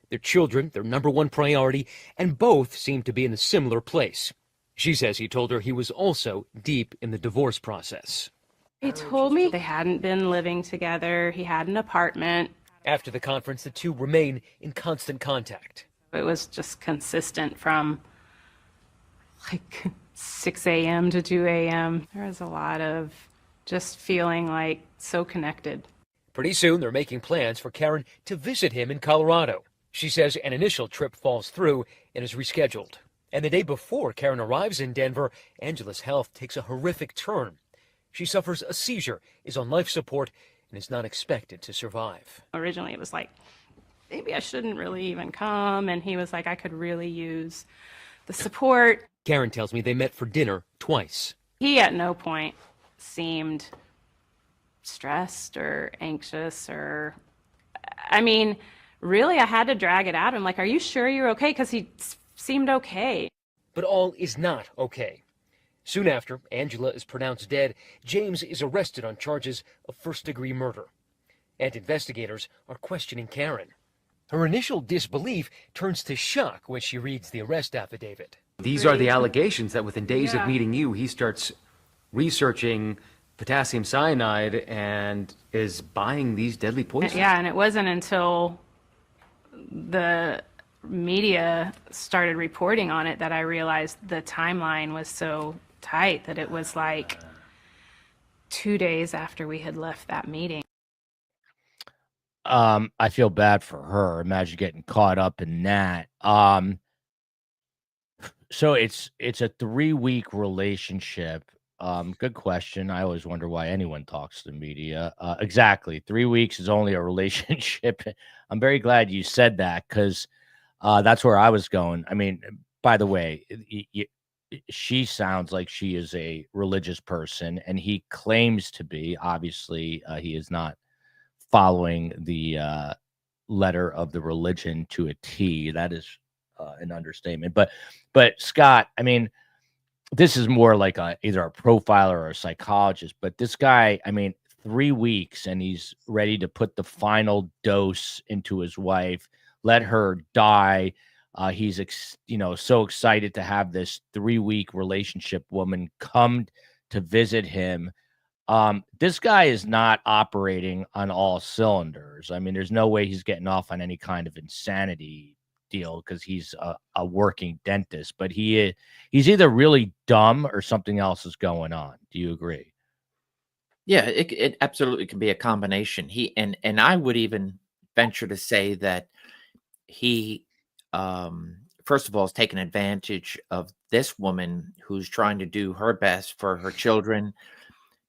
Their children, their number one priority, and both seemed to be in a similar place. She says he told her he was also deep in the divorce process. He told me they hadn't been living together. He had an apartment. After the conference, the two remain in constant contact. It was just consistent from 6 a.m. to 2 a.m. There was a lot of just feeling so connected. Pretty soon, they're making plans for Karen to visit him in Colorado. She says an initial trip falls through and is rescheduled. And the day before Karen arrives in Denver, Angela's health takes a horrific turn. She suffers a seizure, is on life support, and is not expected to survive. Originally, it was like, maybe I shouldn't really even come. And he was like, I could really use the support. Karen tells me they met for dinner twice. He at no point seemed stressed or anxious or, I mean, really, I had to drag it out. I'm like, are you sure you're okay? Because he seemed okay. But all is not okay. Soon after Angela is pronounced dead, James is arrested on charges of first-degree murder. And investigators are questioning Karen. Her initial disbelief turns to shock when she reads the arrest affidavit. These are the allegations that within days Yeah. of meeting you, he starts researching potassium cyanide and is buying these deadly poisons. Yeah, and it wasn't until the media started reporting on it that I realized the timeline was so tight that it was like 2 days after we had left that meeting. I feel bad for her. Imagine getting caught up in that. So it's a 3-week relationship. Good question. I always wonder why anyone talks to the media. Exactly. 3 weeks is only a relationship. I'm very glad you said that, because that's where I was going. I mean, by the way, she sounds like she is a religious person, and he claims to be. Obviously, he is not following the letter of the religion to a T. That is an understatement. But Scott, I mean, this is more like either a profiler or a psychologist. But this guy, I mean, 3 weeks, and he's ready to put the final dose into his wife, let her die. He's so excited to have this 3-week relationship woman come to visit him. This guy is not operating on all cylinders. I mean, there's no way he's getting off on any kind of insanity deal, because he's a working dentist. But he's either really dumb or something else is going on. Do you agree? Yeah, it absolutely can be a combination. And I would even venture to say that he, first of all, is taking advantage of this woman who's trying to do her best for her children,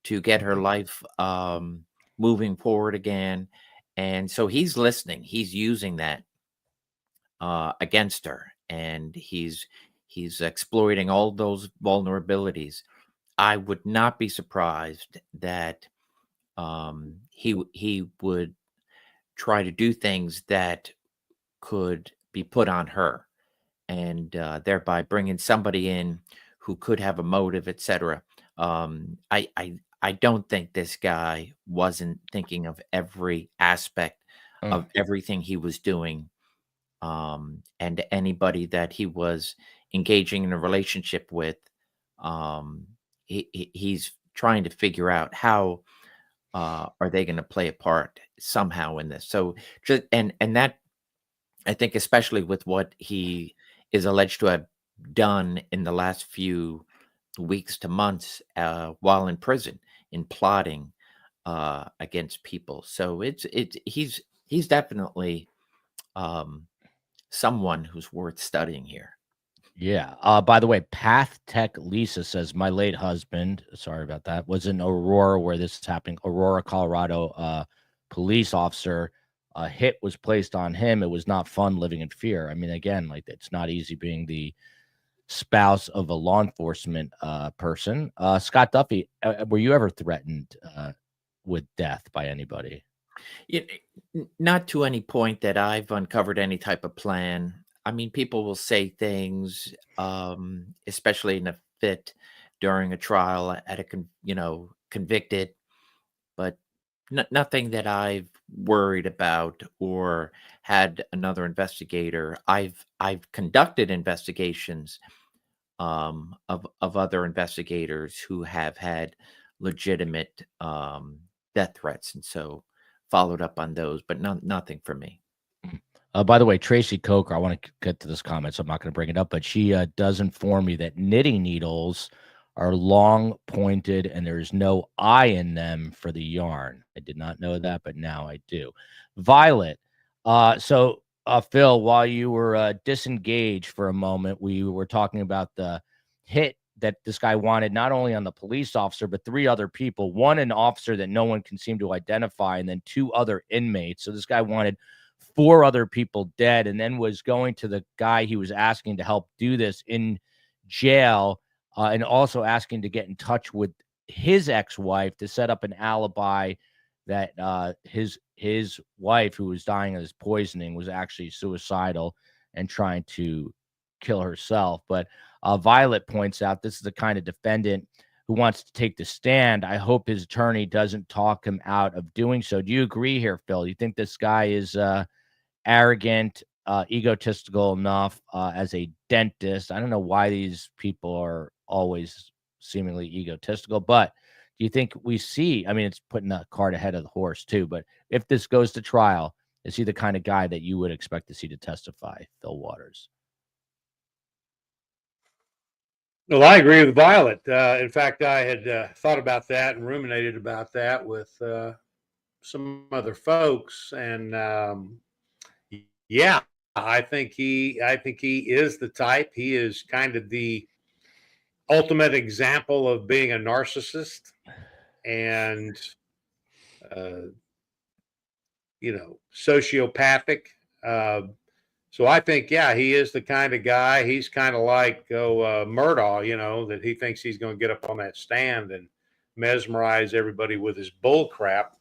to get her life moving forward again. And so he's listening. He's using that against her, and he's exploiting all those vulnerabilities. I would not be surprised that he would try to do things that could be put on her, and thereby bringing somebody in who could have a motive, etc. I don't think this guy wasn't thinking of every aspect of everything he was doing, and anybody that he was engaging in a relationship with. He's trying to figure out how are they going to play a part somehow in this. So just and that, I think, especially with what he is alleged to have done in the last few weeks to months while in prison, in plotting against people. So he's definitely someone who's worth studying here. Yeah. By the way, Path Tech Lisa says, my late husband, sorry about that, was in Aurora where this is happening. Aurora, Colorado, police officer, a hit was placed on him. It was not fun living in fear. I mean, again, like, it's not easy being the spouse of a law enforcement person. Scott Duffey, were you ever threatened with death by anybody? Not to any point that I've uncovered any type of plan. I mean, people will say things, especially in a fit during a trial at a convicted, but nothing that I've worried about or had another investigator. I've conducted investigations of other investigators who have had legitimate death threats, and so followed up on those, but nothing for me. By the way, Tracy Coker, I want to get to this comment, so I'm not going to bring it up, but she does inform me that knitting needles are long pointed and there's no eye in them for the yarn. I did not know that, but now I do. Violet. So Phil, while you were disengaged for a moment, we were talking about the hit that this guy wanted not only on the police officer, but 3 other people, one an officer that no one can seem to identify, and then 2 other inmates. So this guy wanted 4 other people dead, and then was going to the guy he was asking to help do this in jail, and also asking to get in touch with his ex-wife to set up an alibi that his wife, who was dying of this poisoning, was actually suicidal and trying to kill herself. But Violet points out this is the kind of defendant who wants to take the stand. I hope his attorney doesn't talk him out of doing so. Do you agree here, Phil? You think this guy is arrogant, egotistical enough as a dentist? I don't know why these people are always seemingly egotistical, but do you think we see, I mean, it's putting the cart ahead of the horse too, but if this goes to trial, is he the kind of guy that you would expect to see to testify, Fil Waters? Well, I agree with Violet. In fact, I had thought about that and ruminated about that with some other folks, and yeah, I think he is the type. He is kind of the ultimate example of being a narcissist, and sociopathic. So I think, yeah, he is the kind of guy. He's kind of like Murdaugh, that he thinks he's going to get up on that stand and mesmerize everybody with his bull crap.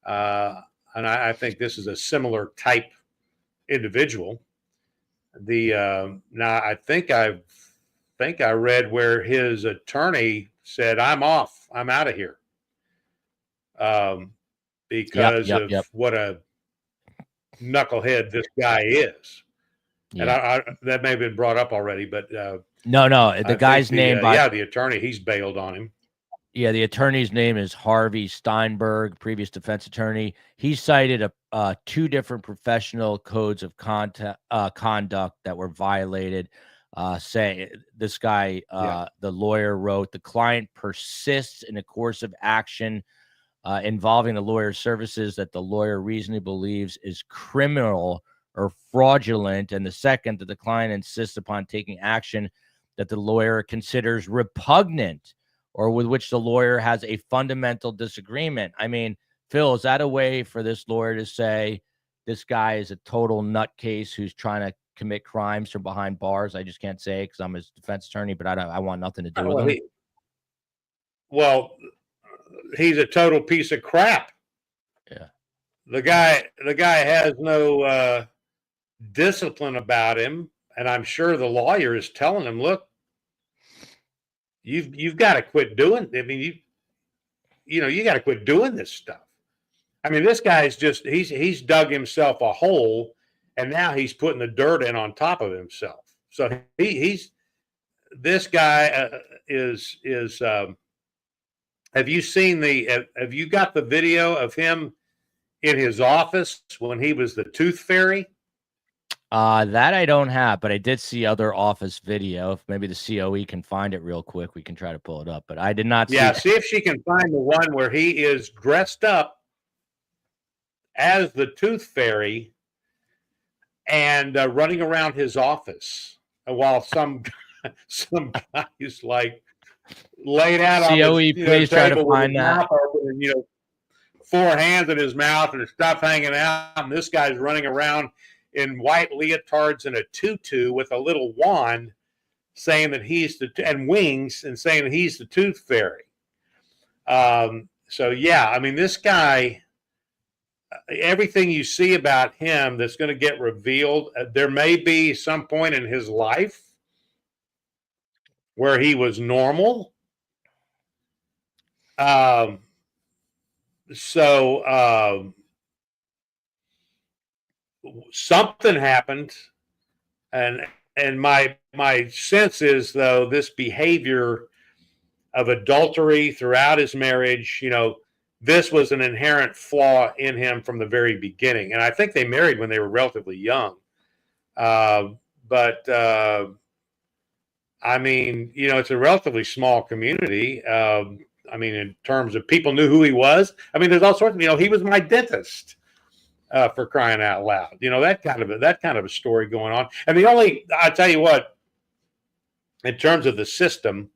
And I think this is a similar type individual. Now I think I read where his attorney said, "I'm off. I'm out of here," because of what a knucklehead this guy is. And that may have been brought up already, but no, the guy's name, the attorney, he's bailed on him. Yeah, the attorney's name is Harvey Steinberg, previous defense attorney. He cited 2 different professional codes of conduct that were violated. Saying this guy, the lawyer wrote, the client persists in a course of action involving the lawyer's services that the lawyer reasonably believes is criminal or fraudulent. And the second, that the client insists upon taking action that the lawyer considers repugnant or with which the lawyer has a fundamental disagreement. I mean, Phil, is that a way for this lawyer to say this guy is a total nutcase who's trying to commit crimes from behind bars? I just can't say because I'm his defense attorney, but I want nothing to do with him. He's a total piece of crap. Yeah. The guy has no discipline about him, and I'm sure the lawyer is telling him, "Look, you've got to quit doing. I mean, you got to quit doing this stuff." I mean, this guy's just he's dug himself a hole, and now he's putting the dirt in on top of himself. So this guy is. Have you seen have you got the video of him in his office when he was the tooth fairy? That I don't have, but I did see other office video. If maybe the COE can find it real quick, we can try to pull it up. But I did not see. Yeah, see if she can find the one where he is dressed up as the tooth fairy and running around his office while some guy is like laid out on COE, his please try to find that. Open, 4 hands in his mouth and stuff hanging out, and this guy's running around in white leotards and a tutu with a little wand, saying that he's and wings, and saying that he's the tooth fairy. So yeah, I mean, this guy, everything you see about him that's going to get revealed, there may be some point in his life where he was normal. Something happened, and my sense is, though, this behavior of adultery throughout his marriage, this was an inherent flaw in him from the very beginning. And I think they married when they were relatively young. But I mean, it's a relatively small community. I mean, in terms of people knew who he was. I mean, there's all sorts of, he was my dentist, for crying out loud. That kind of a story going on. And I tell you what, in terms of the system,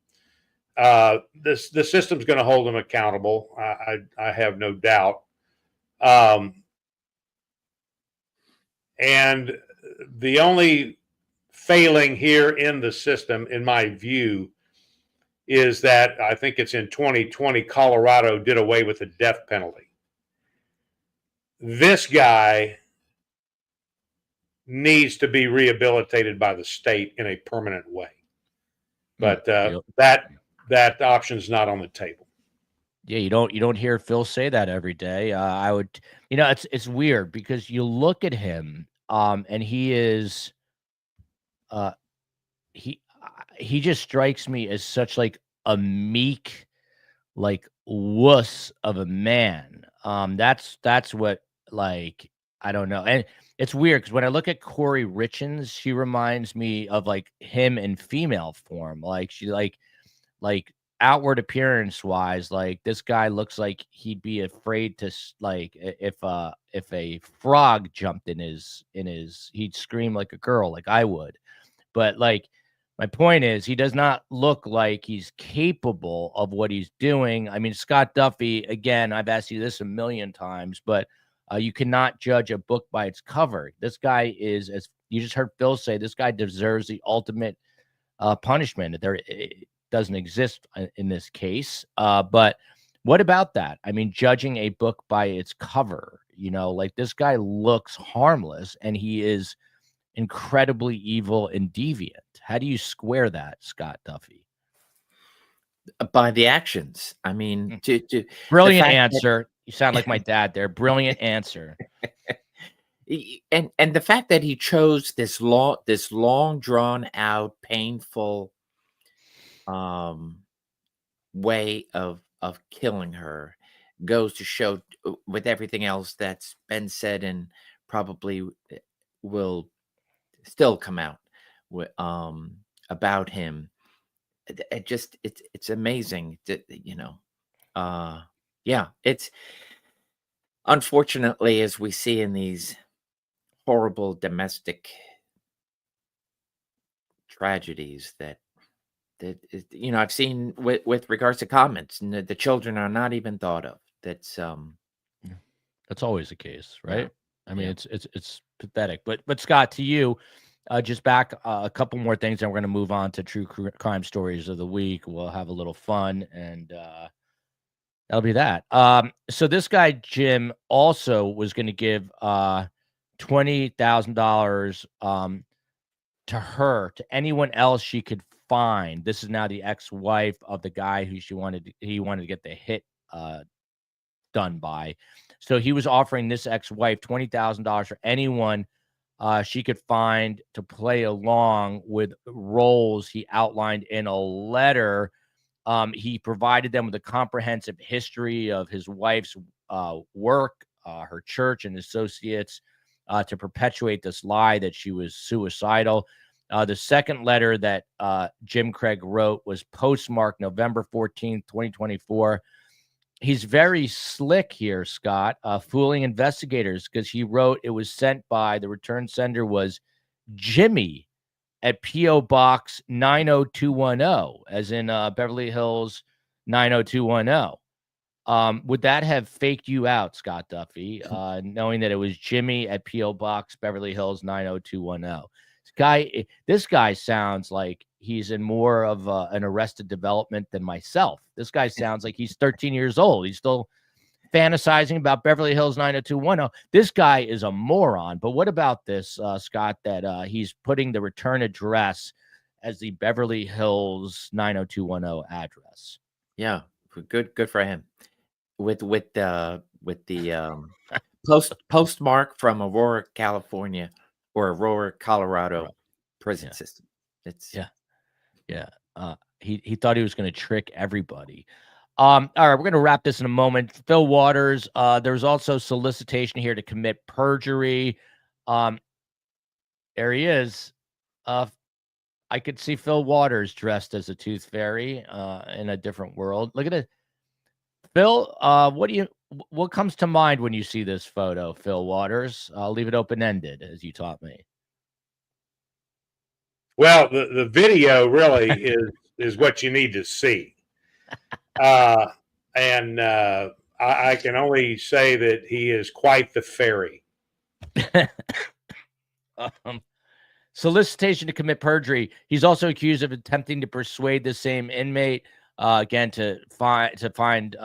the system's going to hold him accountable. I have no doubt. And the only failing here in the system, in my view, is that I think it's in 2020, Colorado did away with the death penalty. This guy needs to be rehabilitated by the state in a permanent way. But that option's not on the table. Yeah, you don't hear Phil say that every day. I would, it's weird because you look at him, and he is, he just strikes me as such like a meek, like wuss of a man. That's what, like, I don't know. And it's weird because when I look at Corey Richins, she reminds me of like him in female form. Like she like outward appearance wise, like this guy looks like he'd be afraid to like if a frog jumped in his he'd scream like a girl, like I would. But like my point is, he does not look like he's capable of what he's doing. I mean, Scott Duffey, again, I've asked you this a million times, but you cannot judge a book by its cover. This guy is, as you just heard Phil say, this guy deserves the ultimate punishment. It doesn't exist in this case. But what about that? I mean, judging a book by its cover, like this guy looks harmless and he is incredibly evil and deviant. How do you square that, Scott Duffey? By the actions. I mean, brilliant answer. You sound like my dad there. Brilliant answer. And the fact that he chose this long drawn out, painful way of killing her goes to show, with everything else that's been said and probably will still come out about him. It's amazing that, it's unfortunately, as we see in these horrible domestic tragedies that I've seen with regards to comments, and the children are not even thought of. That's always the case, right? I mean, it's pathetic. But Scott, to you, just back a couple more things, and we're going to move on to true crime stories of the week. We'll have a little fun, and that'll be that. So this guy Jim also was going to give $20,000 to her, to anyone else she could find. This is now the ex-wife of the guy who he wanted to get the hit done by. So he was offering this ex-wife $20,000 for anyone she could find to play along with roles he outlined in a letter. He provided them with a comprehensive history of his wife's work, her church and associates, to perpetuate this lie that she was suicidal. The second letter that Jim Craig wrote was postmarked November 14th, 2024. He's very slick here, Scott, fooling investigators, because he wrote it was sent by, the return sender was Jimmy at P.O. Box 90210, as in Beverly Hills 90210. Would that have faked you out, Scott Duffey, knowing that it was Jimmy at P.O. Box Beverly Hills 90210? This guy sounds like he's in more of an Arrested Development than myself. This guy sounds like he's 13 years old. He's still fantasizing about Beverly Hills 90210. This guy is a moron. But what about this, Scott, that he's putting the return address as the Beverly Hills 90210 address? Yeah, good for him. With the postmark from Aurora, California, or Aurora, Colorado prison system. It's he thought he was going to trick everybody. All right, we're going to wrap this in a moment. Fil Waters, there's also solicitation here to commit perjury. There he is. I could see Fil Waters dressed as a tooth fairy in a different world. Look at it. Phil, what comes to mind when you see this photo, Fil Waters? I'll leave it open-ended, as you taught me. Well, the video really is what you need to see. And I can only say that he is quite the fairy. Solicitation to commit perjury. He's also accused of attempting to persuade the same inmate again to find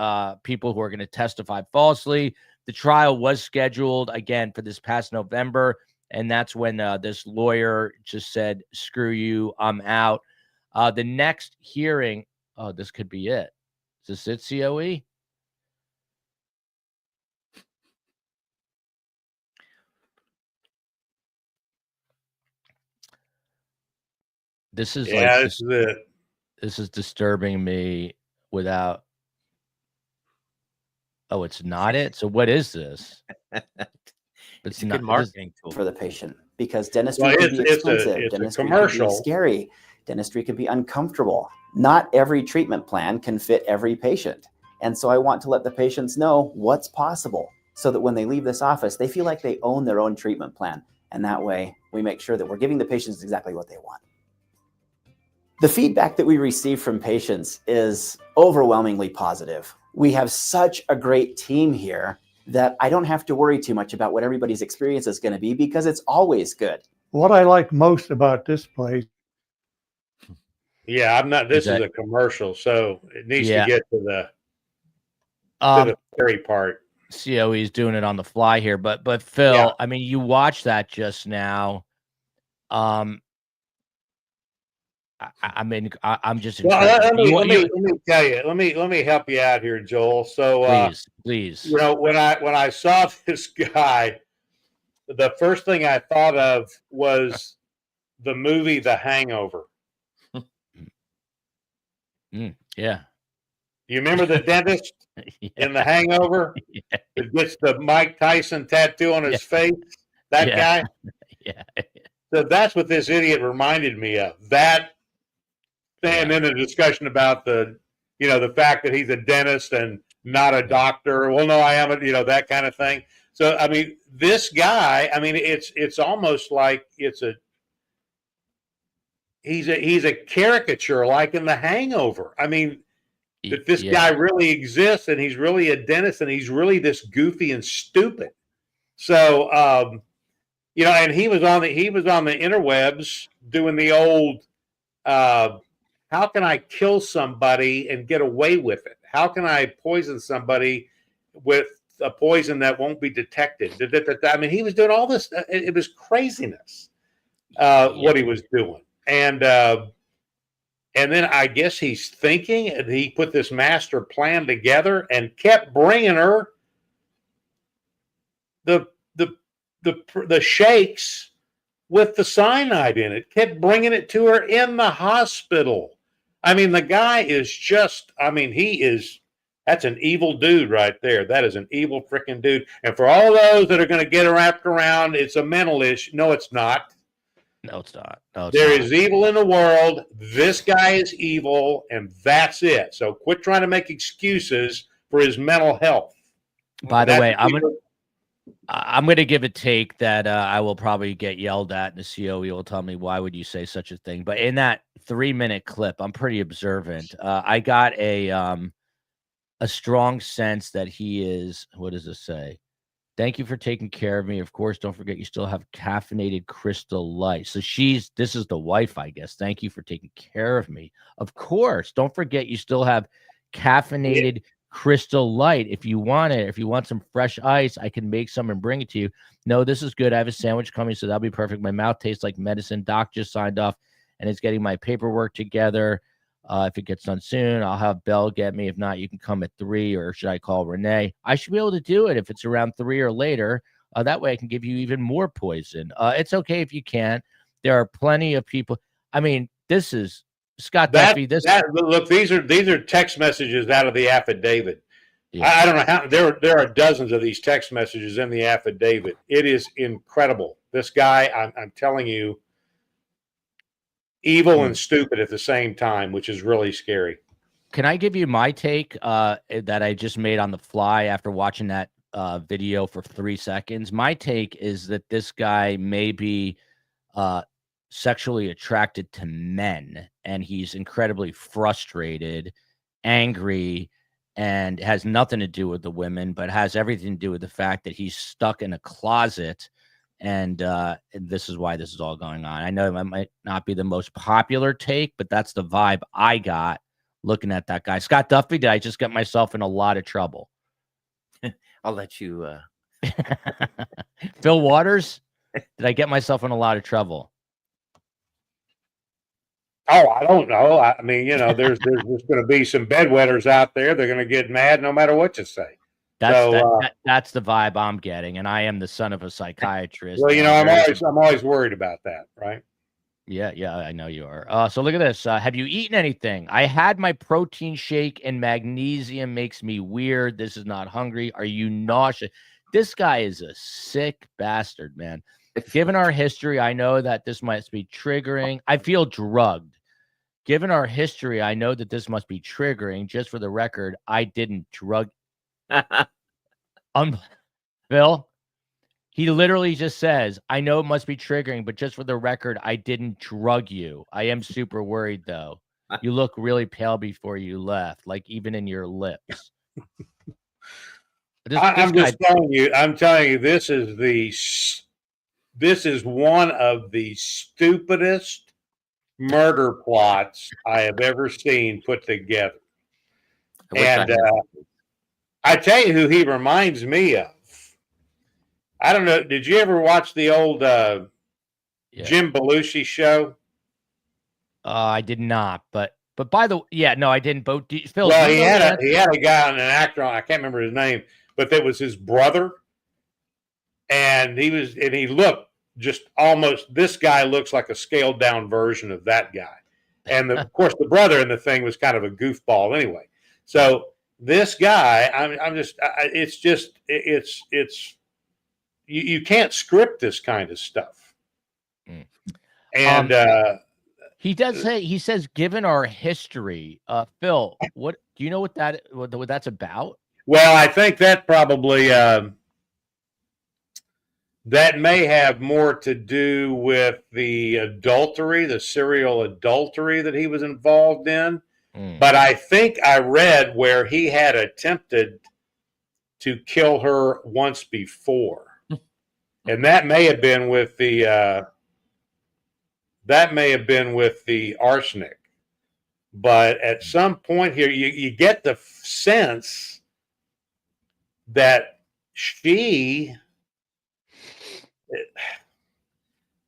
people who are going to testify falsely. The trial was scheduled again for this past November, and that's when this lawyer just said, "Screw you, I'm out." The next hearing, oh, this could be it. Is this it, COE? This is this is disturbing me without. Oh, it's not it. So what is this? It's a good marketing tool for the patient, because dentistry can be expensive. Dentistry can be scary. Dentistry can be uncomfortable. Not every treatment plan can fit every patient. And so I want to let the patients know what's possible so that when they leave this office, they feel like they own their own treatment plan. And that way we make sure that we're giving the patients exactly what they want. The feedback that we receive from patients is overwhelmingly positive. We have such a great team here that I don't have to worry too much about what everybody's experience is going to be, because it's always good. What I like most about this place. Yeah, I'm not. This is a commercial, so it needs to get to the fairy part. COE is doing it on the fly here, but Phil, I mean, you watched that just now. I mean, I'm just. Well, let me tell you. Let me help you out here, Joel. So, please. You know, when I saw this guy, the first thing I thought of was the movie The Hangover. Yeah. You remember the dentist in The Hangover that gets the Mike Tyson tattoo on his face? That guy. Yeah. So that's what this idiot reminded me of. That. And then a discussion about the fact that he's a dentist and not a doctor. Well, no, I am that kind of thing. So, I mean, this guy, I mean, it's almost like he's a caricature, like in The Hangover. I mean, that this guy really exists, and he's really a dentist, and he's really this goofy and stupid. So, and he was on the interwebs doing the old, how can I kill somebody and get away with it? How can I poison somebody with a poison that won't be detected? I mean, he was doing all this. It was craziness, what he was doing. And then I guess he's thinking, and he put this master plan together and kept bringing her the shakes with the cyanide in it, kept bringing it to her in the hospital. I mean, the guy is just, I mean, that's an evil dude right there. That is an evil freaking dude. And for all those that are going to get wrapped around, it's a mental issue. No, it's not. No, it's not. There is evil in the world. This guy is evil, and that's it. So quit trying to make excuses for his mental health. By the way, I'm going to give a take that I will probably get yelled at, and the COE will tell me, why would you say such a thing? But in that 3-minute clip, I'm pretty observant. I got a strong sense that he is, what does it say? Thank you for taking care of me. Of course, don't forget you still have caffeinated Crystal Light. So this is the wife, I guess. Thank you for taking care of me. Of course, don't forget you still have caffeinated Crystal Light. If you want it, if you want some fresh ice, I can make some and bring it to you. No, this is good. I have a sandwich coming, so that'll be perfect. My mouth tastes like medicine. Doc just signed off and is getting my paperwork together. If it gets done soon, I'll have Belle get me. If not, you can come at 3, or should I call Renee? I should be able to do it if it's around 3 or later. That way I can give you even more poison. It's okay if you can't. There are plenty of people. I mean, this is Scott Duffey. Look, these are text messages out of the affidavit. Yeah. I don't know how there are dozens of these text messages in the affidavit. It is incredible. This guy, I'm telling you, evil and stupid at the same time, which is really scary. Can I give you my take that I just made on the fly after watching that video for 3 seconds? My take is that this guy may be sexually attracted to men, and he's incredibly frustrated angry, and it has nothing to do with the women, but has everything to do with the fact that he's stuck in a closet. And this is why this is all going on. I know that might not be the most popular take, but that's the vibe I got looking at that guy. Scott Duffey, did I just get myself in a lot of trouble? I'll let you. Fil Waters, did I get myself in a lot of trouble? Oh, I don't know. I mean, there's just going to be some bedwetters out there. They're going to get mad no matter what you say. That's the vibe I'm getting, and I am the son of a psychiatrist. Well, I'm always worried about that, right? Yeah, I know you are. So look at this. Have you eaten anything? I had my protein shake, and magnesium makes me weird. This is not hungry. Are you nauseous? This guy is a sick bastard, man. Given our history, I know that this must be triggering. I feel drugged. Given our history, I know that this must be triggering. Just for the record, I didn't drug. Phil, he literally just says, I know it must be triggering, but just for the record, I didn't drug you. I am super worried, though. You look really pale before you left, like even in your lips. I'm telling you, this is one of the stupidest murder plots I have ever seen put together. And I tell you who he reminds me of. I don't know. Did you ever watch the old Jim Belushi show? I did not, but by the no, I didn't. But Phil, well, he had a guy on an actor. I can't remember his name, but that was his brother, and he looked just almost. This guy looks like a scaled down version of that guy, and of course the brother in the thing was kind of a goofball anyway. So this guy, you can't script this kind of stuff. And he does say, he says, given our history, Phil, what do you know what that's about? Well, I think that probably that may have more to do with the serial adultery that he was involved in. But I think I read where he had attempted to kill her once before. And that may have been with the arsenic. But at some point here, you get the sense that she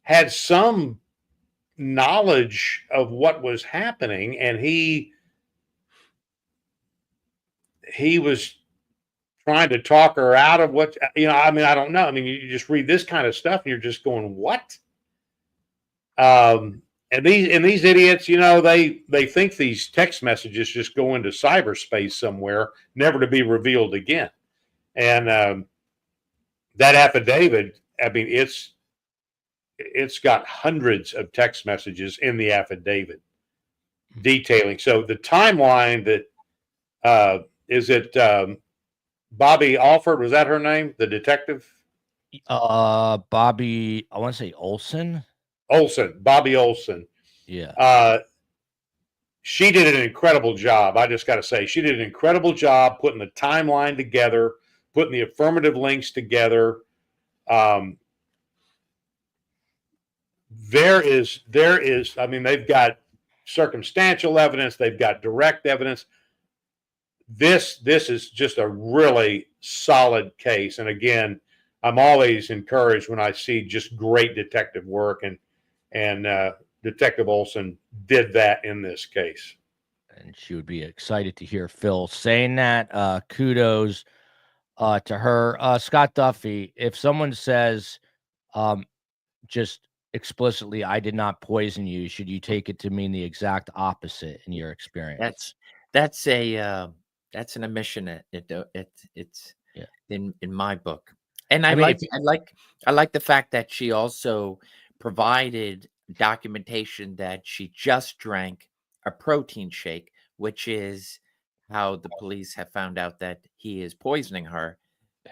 had some knowledge of what was happening, and he was trying to talk her out of what, I don't know. I mean, you just read this kind of stuff and you're just going, what? And these idiots, they think these text messages just go into cyberspace somewhere, never to be revealed again. And that affidavit, I mean, it's got hundreds of text messages in the affidavit detailing. So the timeline that is it Bobby Alford, was that her name? The detective? Bobby, I want to say Bobby Olson. Yeah. She did an incredible job. I just got to say, she did an incredible job putting the timeline together, putting the affirmative links together. There is, I mean, they've got circumstantial evidence. They've got direct evidence. This is just a really solid case. And again, I'm always encouraged when I see just great detective work, and Detective Olson did that in this case. And she would be excited to hear Phil saying that. Kudos to her. Scott Duffey, if someone says just explicitly, I did not poison you, should you take it to mean the exact opposite in your experience? That's an admission. It's in my book. And I like the fact that she also provided documentation that she just drank a protein shake, which is how the police have found out that he is poisoning her.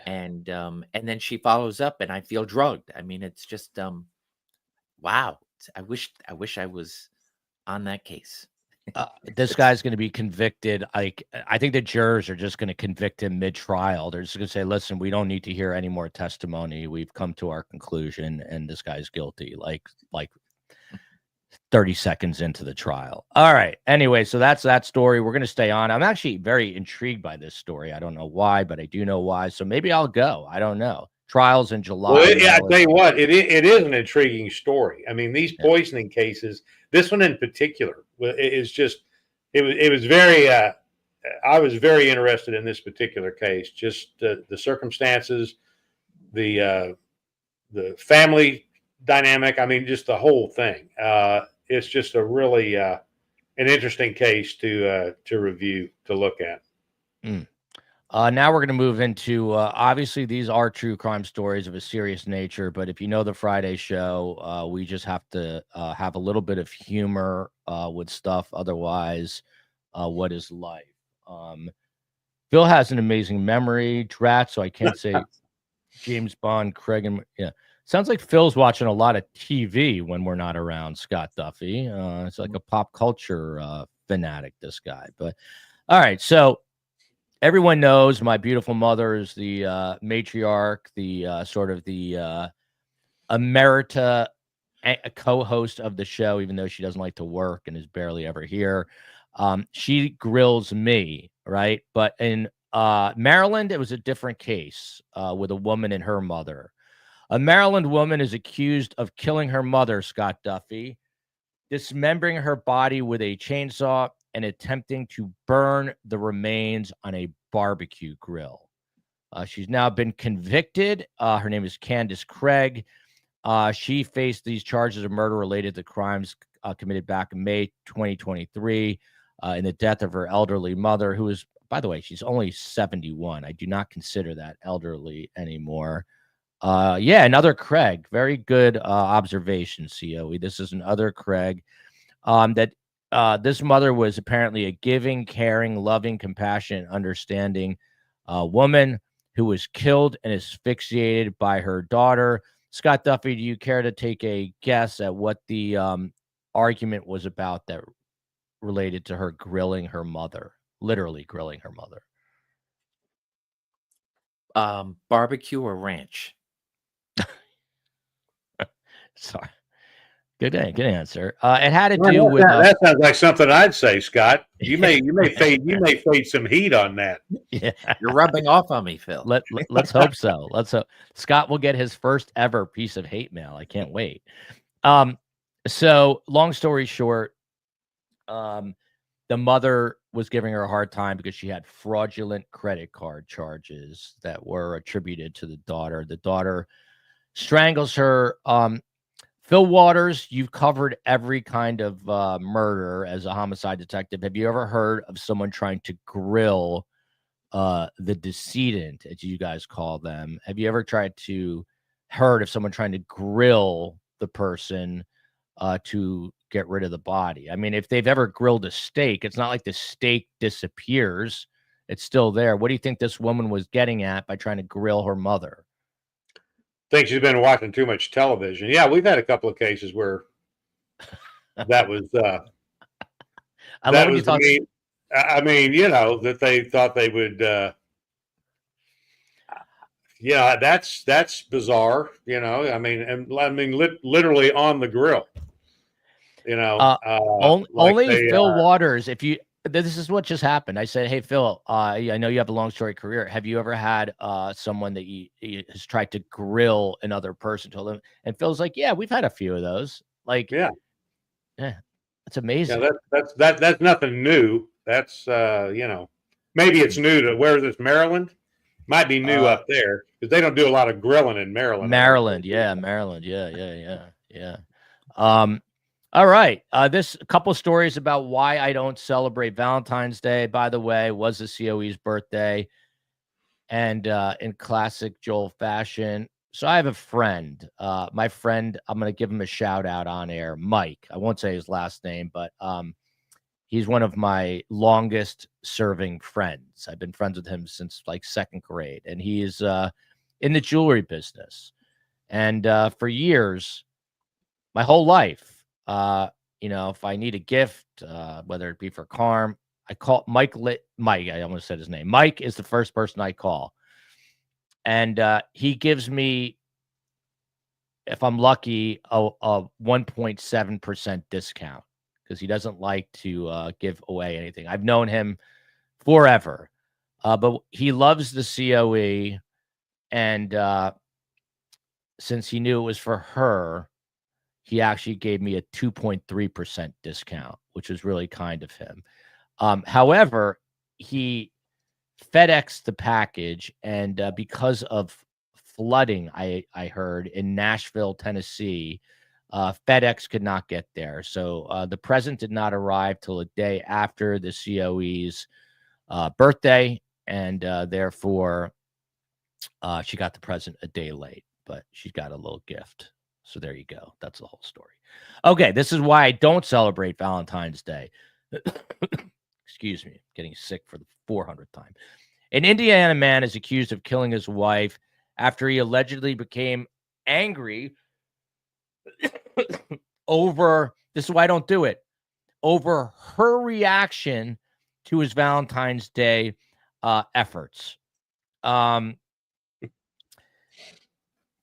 And then she follows up, and I feel drugged. I mean, it's just wow. I wish I was on that case. This guy's going to be convicted. I think the jurors are just going to convict him mid-trial. They're just going to say, listen, we don't need to hear any more testimony. We've come to our conclusion, and this guy's guilty. Like 30 seconds into the trial. All right. Anyway, so that's that story. We're going to stay on. I'm actually very intrigued by this story. I don't know why, but I do know why. So maybe I'll go. I don't know. Trials in July. Well, yeah, I tell you what, it is an intriguing story. I mean, these poisoning cases, this one in particular, is just, it was very, I was very interested in this particular case. Just the circumstances, the family dynamic. I mean, just the whole thing. It's just a really an interesting case to review, to look at. Now we're going to move into, obviously, these are true crime stories of a serious nature, but if you know the Friday show, we just have to have a little bit of humor with stuff. Otherwise, what is life? Phil has an amazing memory, Drat, so I can't say James Bond, Craig, and sounds like Phil's watching a lot of TV when we're not around, Scott Duffey. It's like a pop culture fanatic, this guy. But all right, so everyone knows my beautiful mother is the matriarch, the sort of the emerita co-host of the show, even though she doesn't like to work and is barely ever here. She grills me, right? But in Maryland, it was a different case with a woman and her mother. A Maryland woman is accused of killing her mother, Scott Duffey, dismembering her body with a chainsaw and attempting to burn the remains on a barbecue grill. She's now been convicted. Her name is Candace Craig. She faced these charges of murder related to crimes committed back in May 2023 in the death of her elderly mother, who is, by the way, she's only 71. I do not consider that elderly anymore. Another Craig. Very good observation, COE. This is another Craig. This mother was apparently a giving, caring, loving, compassionate, understanding woman who was killed and asphyxiated by her daughter. Scott Duffey, do you care to take a guess at what the argument was about that related to her grilling her mother, literally grilling her mother? Barbecue or ranch? Sorry. Good answer. It had to do with that sounds like something I'd say, Scott. You may fade some heat on that. Yeah, you're rubbing off on me, Phil. Let's hope so. Let's hope Scott will get his first ever piece of hate mail. I can't wait. So long story short, the mother was giving her a hard time because she had fraudulent credit card charges that were attributed to the daughter. The daughter strangles her. Fil Waters, you've covered every kind of murder as a homicide detective. Have you ever heard of someone trying to grill the decedent, as you guys call them? Have you ever heard of someone trying to grill the person to get rid of the body? I mean, if they've ever grilled a steak, it's not like the steak disappears. It's still there. What do you think this woman was getting at by trying to grill her mother? Think she's been watching too much television. Yeah, we've had a couple of cases where that was I love when you talk. I mean, that they thought they would that's bizarre, I mean, literally on the grill, only Fil Waters. This is what just happened. I said, hey, Phil, I know you have a long story career. Have you ever had someone that he has tried to grill another person? Told him, and Phil's like, yeah, we've had a few of those. Like, yeah, that's amazing. Yeah, that's nothing new. That's maybe it's new to where is this, Maryland? Might be new up there because they don't do a lot of grilling in Maryland. Maryland. All right. This couple stories about why I don't celebrate Valentine's Day, by the way, was the COE's birthday. And in classic Joel fashion. So I have a friend, my friend, I'm going to give him a shout out on air, Mike. I won't say his last name, but he's one of my longest serving friends. I've been friends with him since like second grade, and he is in the jewelry business. And for years, my whole life, if I need a gift, whether it be for Carm, I call Mike. Mike, I almost said his name. Mike is the first person I call, and he gives me, if I'm lucky, a 1.7% discount because he doesn't like to give away anything. I've known him forever, but he loves the COE, and since he knew it was for her, he actually gave me a 2.3% discount, which was really kind of him. However, he FedExed the package, and because of flooding, I heard in Nashville, Tennessee, FedEx could not get there. So the present did not arrive till a day after the COE's birthday, and therefore she got the present a day late, but she got a little gift. So there you go. That's the whole story. Okay, this is why I don't celebrate Valentine's Day. Excuse me, getting sick for the 400th time. An Indiana man is accused of killing his wife after he allegedly became angry over, this is why I don't do it, over her reaction to his Valentine's Day efforts.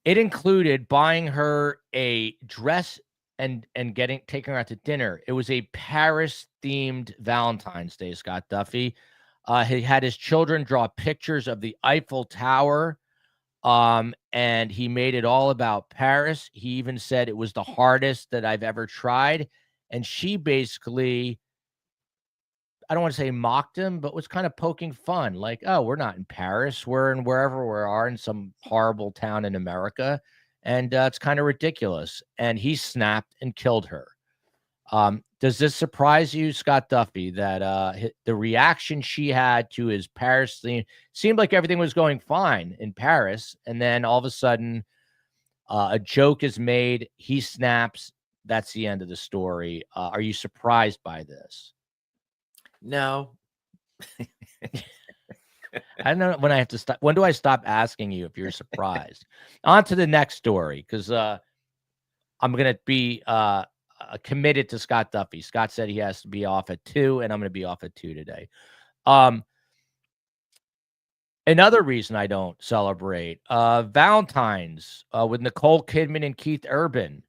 It included buying her a dress and taking her out to dinner. It was a Paris-themed Valentine's Day, Scott Duffey. He had his children draw pictures of the Eiffel Tower, and he made it all about Paris. He even said it was the hardest that I've ever tried. And she basically, I don't want to say mocked him, but was kind of poking fun. Like, oh, we're not in Paris. We're in wherever we are, in some horrible town in America. And it's kind of ridiculous. And he snapped and killed her. Does this surprise you, Scott Duffey, that the reaction she had to his Paris theme seemed like everything was going fine in Paris, and then all of a sudden a joke is made, he snaps, that's the end of the story. Are you surprised by this? No. I don't know when I have to stop. When do I stop asking you if you're surprised? On to the next story, because I'm going to be committed to Scott Duffey. Scott said he has to be off at 2, and I'm going to be off at 2 today. Another reason I don't celebrate Valentines with Nicole Kidman and Keith Urban.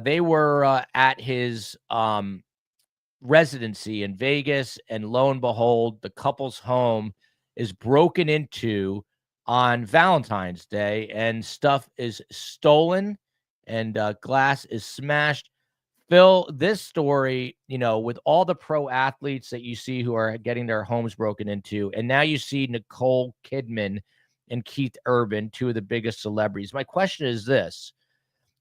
They were at his residency in Vegas, and lo and behold, the couple's home is broken into on Valentine's Day, and stuff is stolen and glass is smashed. Phil, this story, with all the pro athletes that you see who are getting their homes broken into, and now you see Nicole Kidman and Keith Urban, two of the biggest celebrities. My question is this: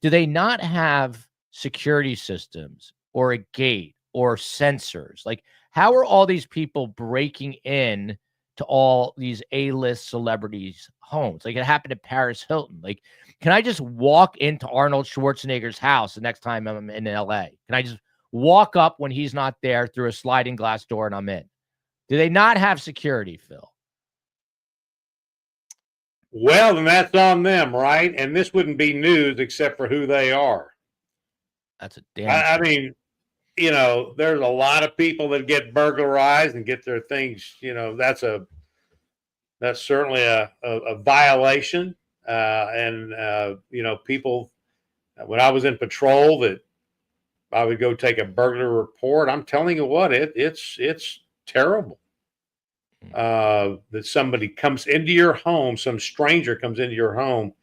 do they not have security systems or a gate or sensors? Like, how are all these people breaking in to all these A-list celebrities' homes? Like, it happened to Paris Hilton. Like, can I just walk into Arnold Schwarzenegger's house the next time I'm in LA? Can I just walk up when he's not there through a sliding glass door and I'm in? Do they not have security, Phil? Well, then that's on them, right? And this wouldn't be news except for who they are. That's a damn. I mean, there's a lot of people that get burglarized and get their things. That's certainly a violation. People, when I was in patrol, that I would go take a burglary report. I'm telling you what, it's terrible. That somebody comes into your home, some stranger comes into your home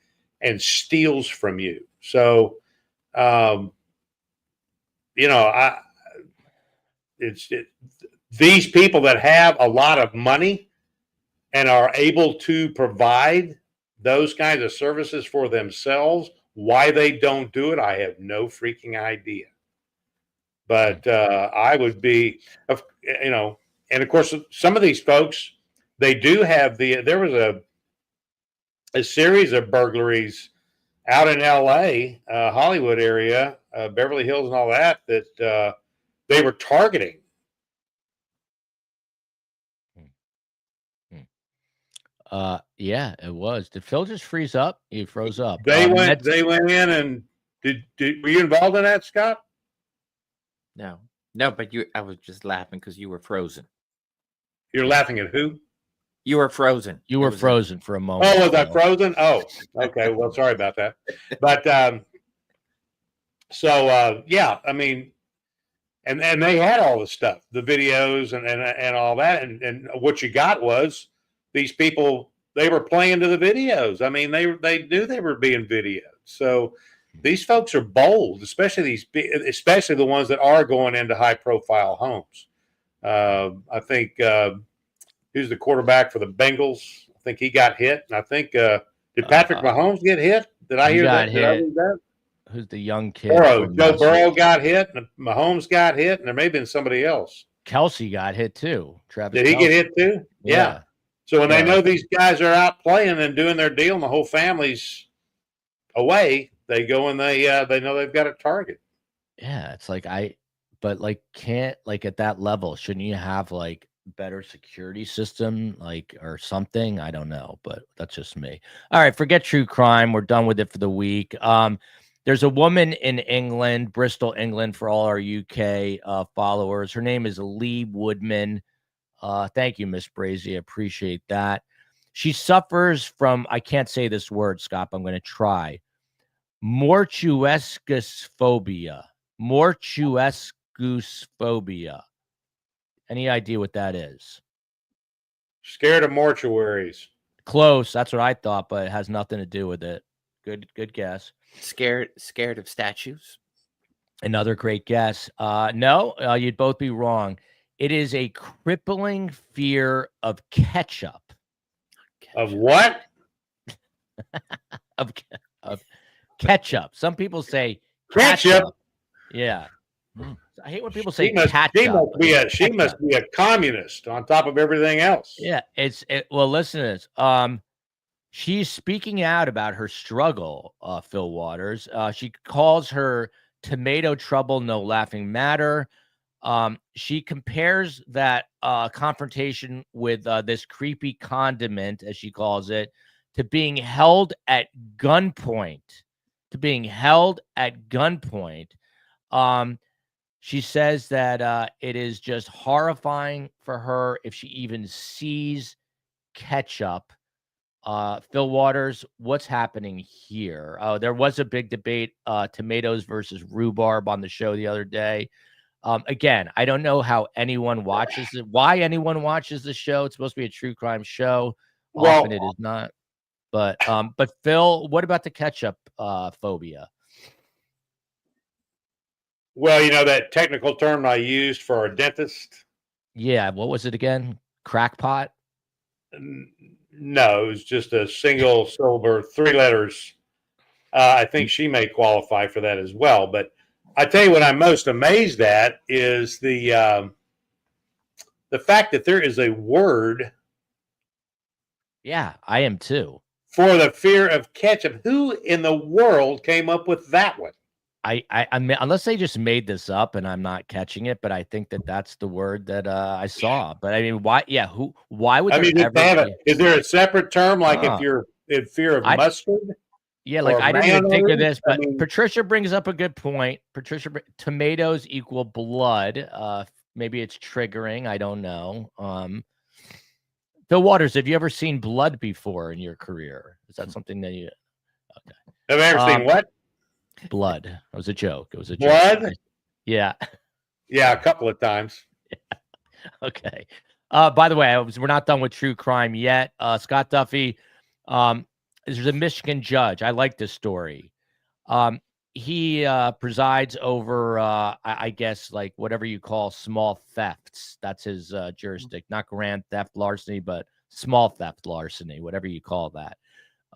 and steals from you. So, these people that have a lot of money and are able to provide those kinds of services for themselves, why they don't do it, I have no freaking idea. But I would be, and of course, some of these folks, they do have there was a series of burglaries out in LA, Hollywood area, Beverly Hills and all that they were targeting. Yeah, it was. Did Phil just freeze up? He froze up. They went in and were you involved in that, Scott? No, but I was just laughing because you were frozen. You're laughing at who? You were frozen. You were frozen for a moment. Oh, was I frozen? Oh, okay. Well, sorry about that. But yeah, I mean, and they had all the stuff, the videos and all that, and what you got was these people. They were playing to the videos. I mean, they knew they were being videoed. So these folks are bold, especially the ones that are going into high profile homes. I think who's the quarterback for the Bengals? I think he got hit, and I think did Patrick Mahomes get hit? Did I hear that? Did I read that? Who's the young kid? Joe Burrow got hit, and Mahomes got hit, and there may have been somebody else. Kelsey got hit too. Did he get hit too? Yeah. So when they know these guys are out playing and doing their deal, and the whole family's away, they go and they know they've got a target. Yeah, it's like can't at that level, shouldn't you have like better security system or something? I don't know, but that's just me. All right, forget true crime. We're done with it for the week. There's a woman in England, Bristol, England, for all our UK followers. Her name is Lee Woodman. Thank you, Miss Brazy. I appreciate that. She suffers from, I can't say this word, Scott, but I'm going to try. Mortuescus phobia. Mortuescus phobia. Any idea what that is? Scared of mortuaries. Close. That's what I thought, but it has nothing to do with it. Good guess. Scared of statues. Another great guess. No, you'd both be wrong. It is a crippling fear of ketchup. Of what? of ketchup. Some people say ketchup. Yeah. I hate when people say ketchup. She must be a communist on top of everything else. Yeah. Well, listen to this. She's speaking out about her struggle, Fil Waters. She calls her tomato trouble no laughing matter. She compares that confrontation with this creepy condiment, as she calls it, to being held at gunpoint. She says that it is just horrifying for her if she even sees ketchup. Fil Waters, what's happening here? There was a big debate, tomatoes versus rhubarb on the show the other day. Again, I don't know how anyone watches it, why anyone watches the show. It's supposed to be a true crime show. Often it is not. But Phil, what about the ketchup phobia? Well, that technical term I used for a dentist. Yeah, what was it again? Crackpot? No, it was just a single syllable, 3 letters. I think she may qualify for that as well. But I tell you what I'm most amazed at is the fact that there is a word. Yeah, I am too. For the fear of ketchup. Who in the world came up with that one? I mean, unless they just made this up and I'm not catching it, but I think that's the word that I saw. But I mean, why? Yeah, why would is there a separate term if you're in fear of mustard? Yeah, I didn't even think of this, but Patricia brings up a good point. Tomatoes equal blood. Maybe it's triggering. I don't know. Fil Waters, have you ever seen blood before in your career? Is that something that you? Okay. Have I ever seen what? Blood. It was a joke. Blood? Yeah. Yeah, a couple of times. Yeah. Okay. By the way, we're not done with true crime yet. Scott Duffey, there's a Michigan judge. I like this story. He presides over, I guess, whatever you call small thefts. That's his jurisdiction. Not grand theft larceny, but small theft larceny, whatever you call that.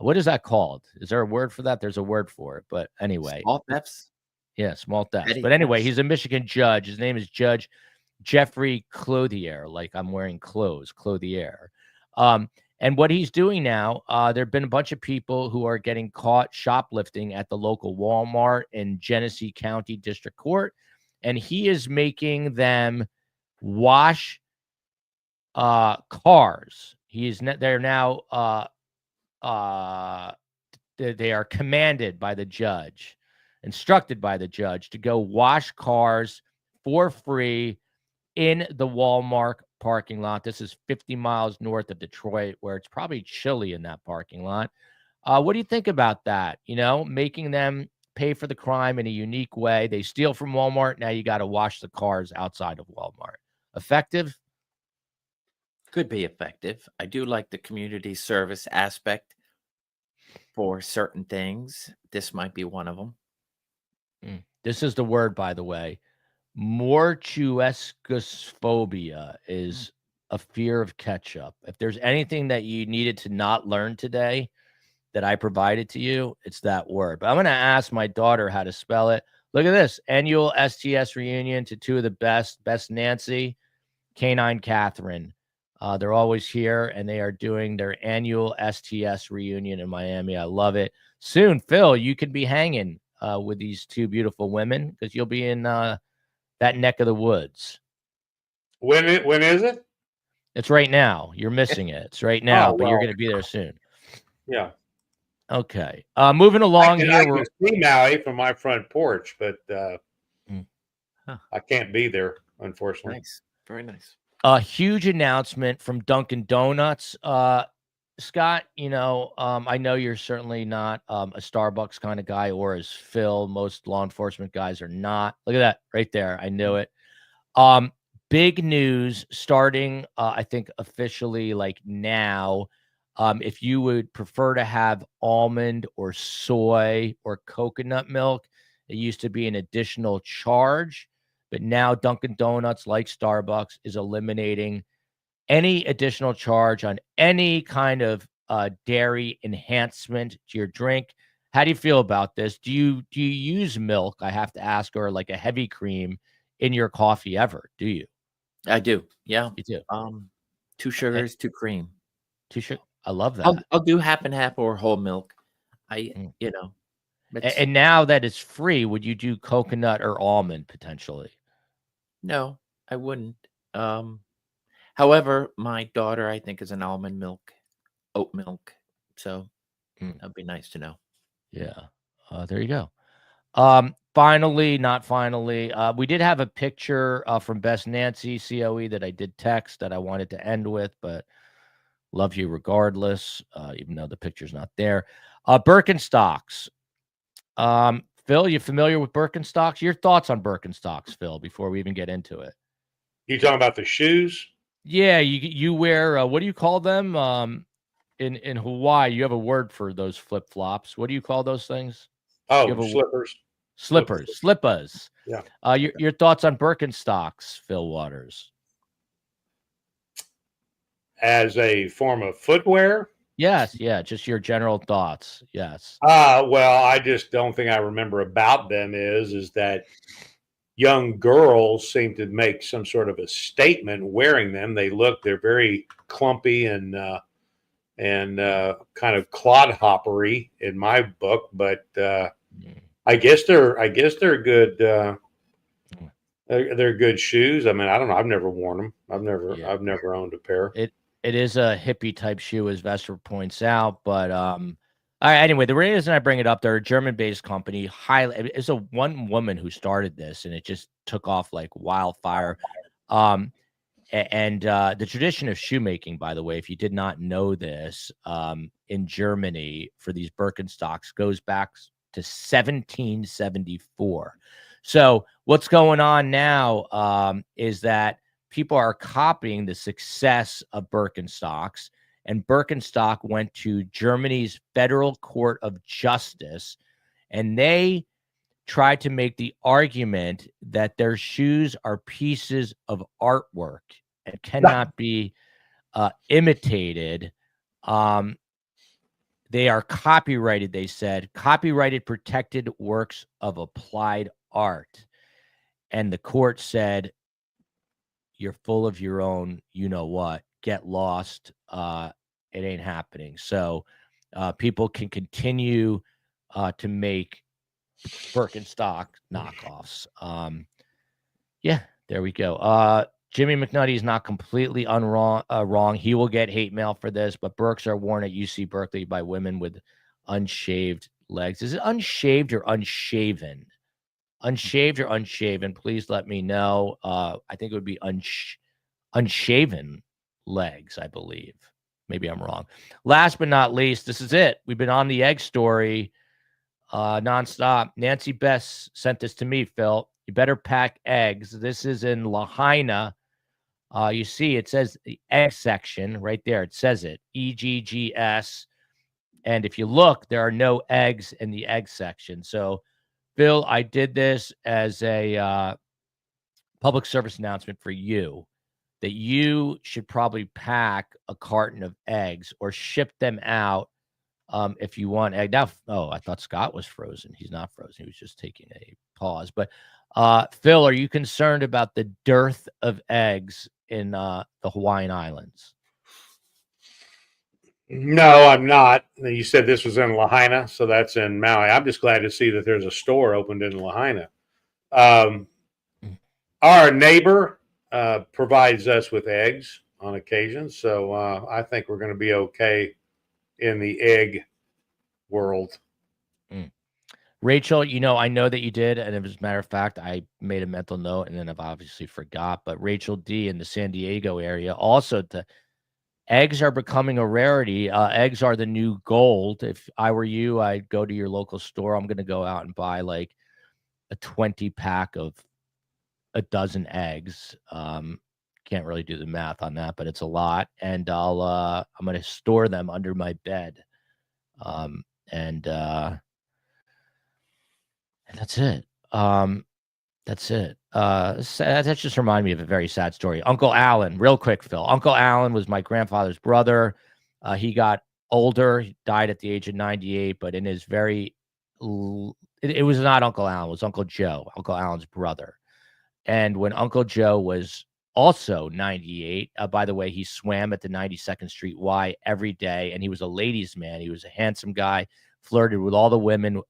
What is that called? Is there a word for that? There's a word for it. But anyway. Small thefts? Yeah, small thefts. But anyway, he's a Michigan judge. His name is Judge Jeffrey Clothier, like I'm wearing clothes, Clothier. And what he's doing now, there have been a bunch of people who are getting caught shoplifting at the local Walmart in Genesee County District Court. And he is making them wash cars. They're now they are commanded by the judge, instructed by the judge to go wash cars for free in the Walmart parking lot. This is 50 miles north of Detroit, where it's probably chilly in that parking lot. What do you think about that? You know, making them pay for the crime in a unique way. They steal from Walmart. Now you got to wash the cars outside of Walmart. Effective? Could be effective. I do like the community service aspect for certain things. This might be one of them. This is the word, by the way. Phobia is a fear of ketchup. If there's anything that you needed to not learn today that I provided to you, it's that word. But I'm going to ask my daughter how to spell it. Look at this. Annual STS reunion to two of the best Nancy, Canine Catherine. They're always here, and they are doing their annual STS reunion in Miami. I love it. Soon, Phil, you could be hanging with these two beautiful women because you'll be in that neck of the woods. When is it? It's right now. You're missing it. It's right now, but you're going to be there soon. Yeah. Okay. Moving along here. I can see Maui from my front porch, but I can't be there, unfortunately. Nice. Very nice. A huge announcement from Dunkin' Donuts. Scott, you know, I know you're certainly not a Starbucks kind of guy, or as Phil, most law enforcement guys are not. Look at that right there. I knew it. Big news starting, I think, officially like now. If you would prefer to have almond or soy or coconut milk, it used to be an additional charge. But now Dunkin' Donuts, like Starbucks, is eliminating any additional charge on any kind of dairy enhancement to your drink. How do you feel about this? Do you use milk, I have to ask, or like a heavy cream in your coffee ever? Do you? I do. Yeah. You do? 2 sugars, 2 cream. 2 sugar. I love that. I'll do half and half or whole milk. You know. And now that it's free, would you do coconut or almond potentially? No, I wouldn't. However, my daughter, I think, is an almond milk, oat milk. So that'd be nice to know. Yeah. There you go. Finally, not finally, we did have a picture from Best Nancy COE that I did text that I wanted to end with, but love you regardless, even though the picture's not there. Birkenstocks. Phil, you familiar with Birkenstocks? Your thoughts on Birkenstocks, Phil, before we even get into it. You talking about the shoes? Yeah, you wear what do you call them? In Hawaii, you have a word for those flip-flops. What do you call those things? Oh, slippers. Slippas. Yeah. Your thoughts on Birkenstocks, Fil Waters? As a form of footwear? Yes, yeah, just your general thoughts. Yes. Well, I just don't think I remember about them is that young girls seem to make some sort of a statement wearing them. They're very clumpy and kind of clodhoppery in my book, but I guess they're good. They're good shoes. I mean, I don't know. I've never worn them. I've never owned a pair. It is a hippie type shoe, as Vesper points out. But anyway, the reason I bring it up, they're a German-based company. It's a one woman who started this, and it just took off like wildfire. And the tradition of shoemaking, by the way, if you did not know this, in Germany for these Birkenstocks goes back to 1774. So what's going on now is that people are copying the success of Birkenstocks, and Birkenstock went to Germany's Federal Court of Justice, and they tried to make the argument that their shoes are pieces of artwork and cannot be imitated. They are copyrighted, they said, copyrighted protected works of applied art. And the court said, you're full of your own, you know what, get lost. It ain't happening. So people can continue to make Birkenstock knockoffs. Yeah, there we go. Jimmy McNutty is not completely wrong. He will get hate mail for this, but Birks are worn at UC Berkeley by women with unshaved legs. Is it unshaved or unshaven? unshaved or unshaven, please let me know. I think it would be unshaven legs, I believe. Maybe I'm wrong. Last but not least, this is it. We've been on the egg story nonstop. Nancy Bess sent this to me, Phil. You better pack eggs. This is in Lahaina. You see, it says the egg section right there. It says it, EGGS. And if you look, there are no eggs in the egg section. So, Phil, I did this as a public service announcement for you, that you should probably pack a carton of eggs or ship them out if you want egg. Now, I thought Scott was frozen. He's not frozen. He was just taking a pause. But Phil, are you concerned about the dearth of eggs in the Hawaiian Islands? No, I'm not. You said this was in Lahaina, so that's in Maui. I'm just glad to see that there's a store opened in Lahaina. Our neighbor provides us with eggs on occasion, so I think we're going to be okay in the egg world. Rachel, I know that you did, and as a matter of fact, I made a mental note, and then I've obviously forgot, but Rachel D. in the San Diego area also, eggs are becoming a rarity. Eggs are the new gold. If I were you, I'd go to your local store. I'm going to go out and buy like a 20 pack of a dozen eggs. Can't really do the math on that, but it's a lot. And I'm going to store them under my bed. And that's it. That's it. That just reminded me of a very sad story. Uncle Alan, real quick, Phil. Uncle Alan was my grandfather's brother. He got older. He died at the age of 98, but in his it was not Uncle Alan. It was Uncle Joe, Uncle Alan's brother. And when Uncle Joe was also 98, by the way, he swam at the 92nd Street Y every day, and he was a ladies' man. He was a handsome guy, flirted with all the women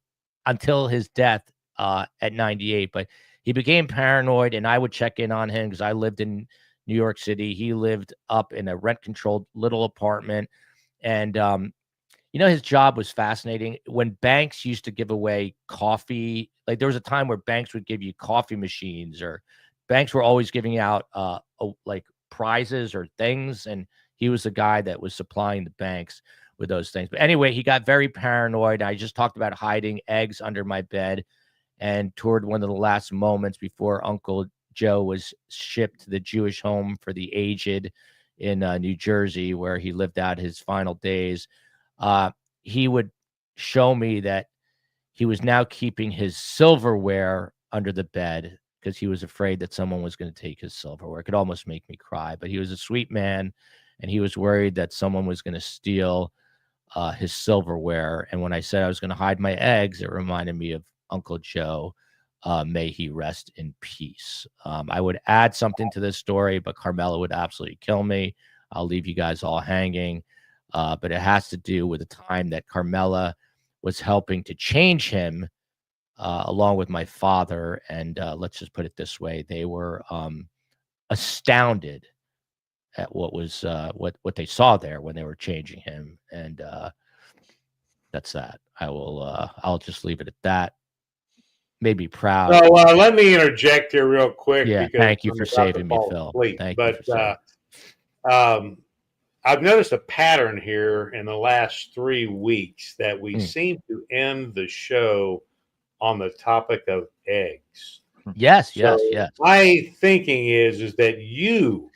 until his death at 98. But he became paranoid, and I would check in on him because I lived in New York City. He lived up in a rent-controlled little apartment. And, his job was fascinating. When banks used to give away coffee, like there was a time where banks would give you coffee machines, or banks were always giving out like prizes or things. And he was the guy that was supplying the banks with those things. But anyway, he got very paranoid. I just talked about hiding eggs under my bed. And toward one of the last moments before Uncle Joe was shipped to the Jewish home for the aged in New Jersey, where he lived out his final days, he would show me that he was now keeping his silverware under the bed because he was afraid that someone was going to take his silverware. It could almost make me cry, but he was a sweet man, and he was worried that someone was going to steal his silverware. And when I said I was going to hide my eggs, it reminded me of Uncle Joe. May he rest in peace. I would add something to this story, but Carmela would absolutely kill me. I'll leave you guys all hanging. But it has to do with the time that Carmela was helping to change him along with my father. And let's just put it this way. They were astounded at what what they saw there when they were changing him. And that's that. I'll just leave it at that. Made me proud. So let me interject here real quick. Yeah, thank you for saving me, Phil. I've noticed a pattern here in the last 3 weeks that we seem to end the show on the topic of eggs. Yes. My thinking is that you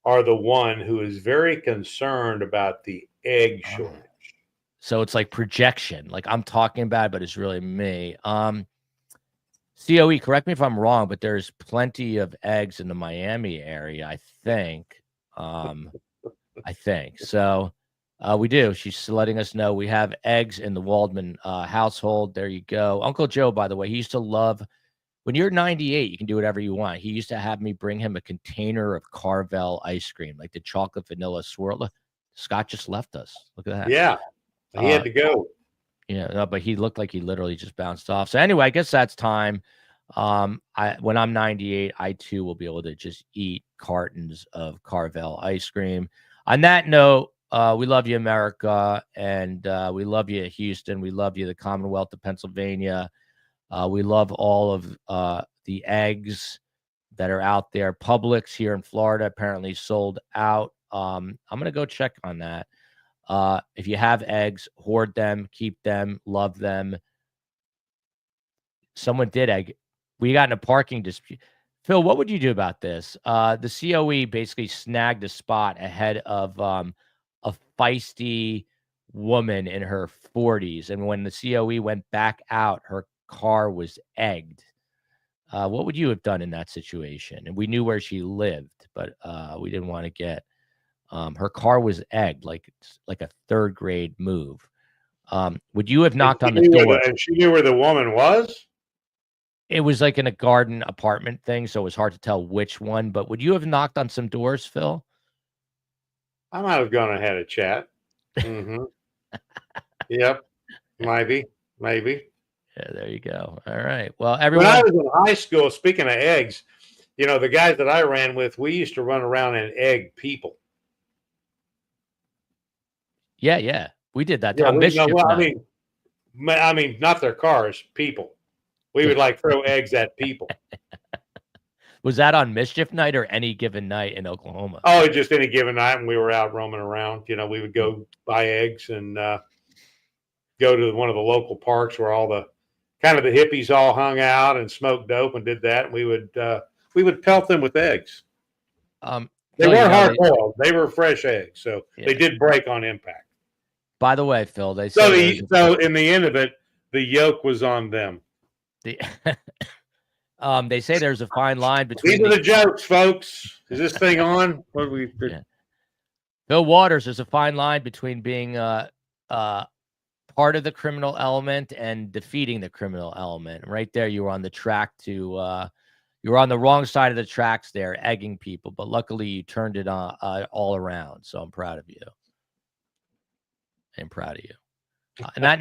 are the one who is very concerned about the egg shortage. So it's like projection. Like I'm talking about it, but it's really me. COE, correct me if I'm wrong, but there's plenty of eggs in the Miami area, I think. So. We do. She's letting us know we have eggs in the Waldman household. There you go. Uncle Joe, by the way, he used to love, when you're 98, you can do whatever you want. He used to have me bring him a container of Carvel ice cream, like the chocolate vanilla swirl. Look, Scott just left us. Look at that. Yeah, he had to go. Yeah, no, but he looked like he literally just bounced off. So anyway, I guess that's time. When I'm 98, I too will be able to just eat cartons of Carvel ice cream. On that note, we love you, America, and we love you, Houston. We love you, the Commonwealth of Pennsylvania. We love all of the eggs that are out there. Publix here in Florida apparently sold out. I'm going to go check on that. If you have eggs, hoard them, keep them, love them. Someone did egg. We got in a parking dispute. Phil, what would you do about this? The COE basically snagged a spot ahead of a feisty woman in her 40s. And when the COE went back out, her car was egged. What would you have done in that situation? And we knew where she lived, but we didn't want to get her car was egged, like a third grade move. Would you have knocked on the door? And she knew where the woman was? It was like in a garden apartment thing, so it was hard to tell which one. But would you have knocked on some doors, Phil? I might have gone and had a chat. Mm-hmm. Yep. Maybe. Yeah, there you go. All right. Well, everyone. When I was in high school, speaking of eggs, the guys that I ran with, we used to run around and egg people. Yeah. We did that. Yeah, I mean, not their cars, people. We would throw eggs at people. Was that on mischief night or any given night in Oklahoma? Oh, just any given night when we were out roaming around. We would go buy eggs and go to one of the local parks where all the kind of the hippies all hung out and smoked dope and did that. And we would pelt them with eggs. They weren't hard boiled; they were fresh eggs, so they did break on impact. By the way, Phil, they so in the end of it, the yolk was on them. They say there's a fine line between. These are the jokes, folks. Is this thing on? What we? Yeah. Fil Waters, there's a fine line between being part of the criminal element and defeating the criminal element. Right there, you were on the track to. You were on the wrong side of the tracks there, egging people, but luckily you turned it on all around. So I'm proud of you. I'm proud of you. On that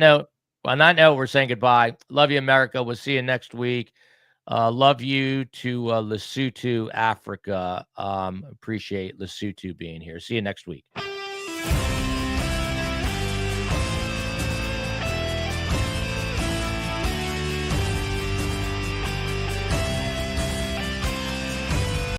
note, we're saying goodbye. Love you, America. We'll see you next week. Love you to Lesotho, Africa. Appreciate Lesotho being here. See you next week.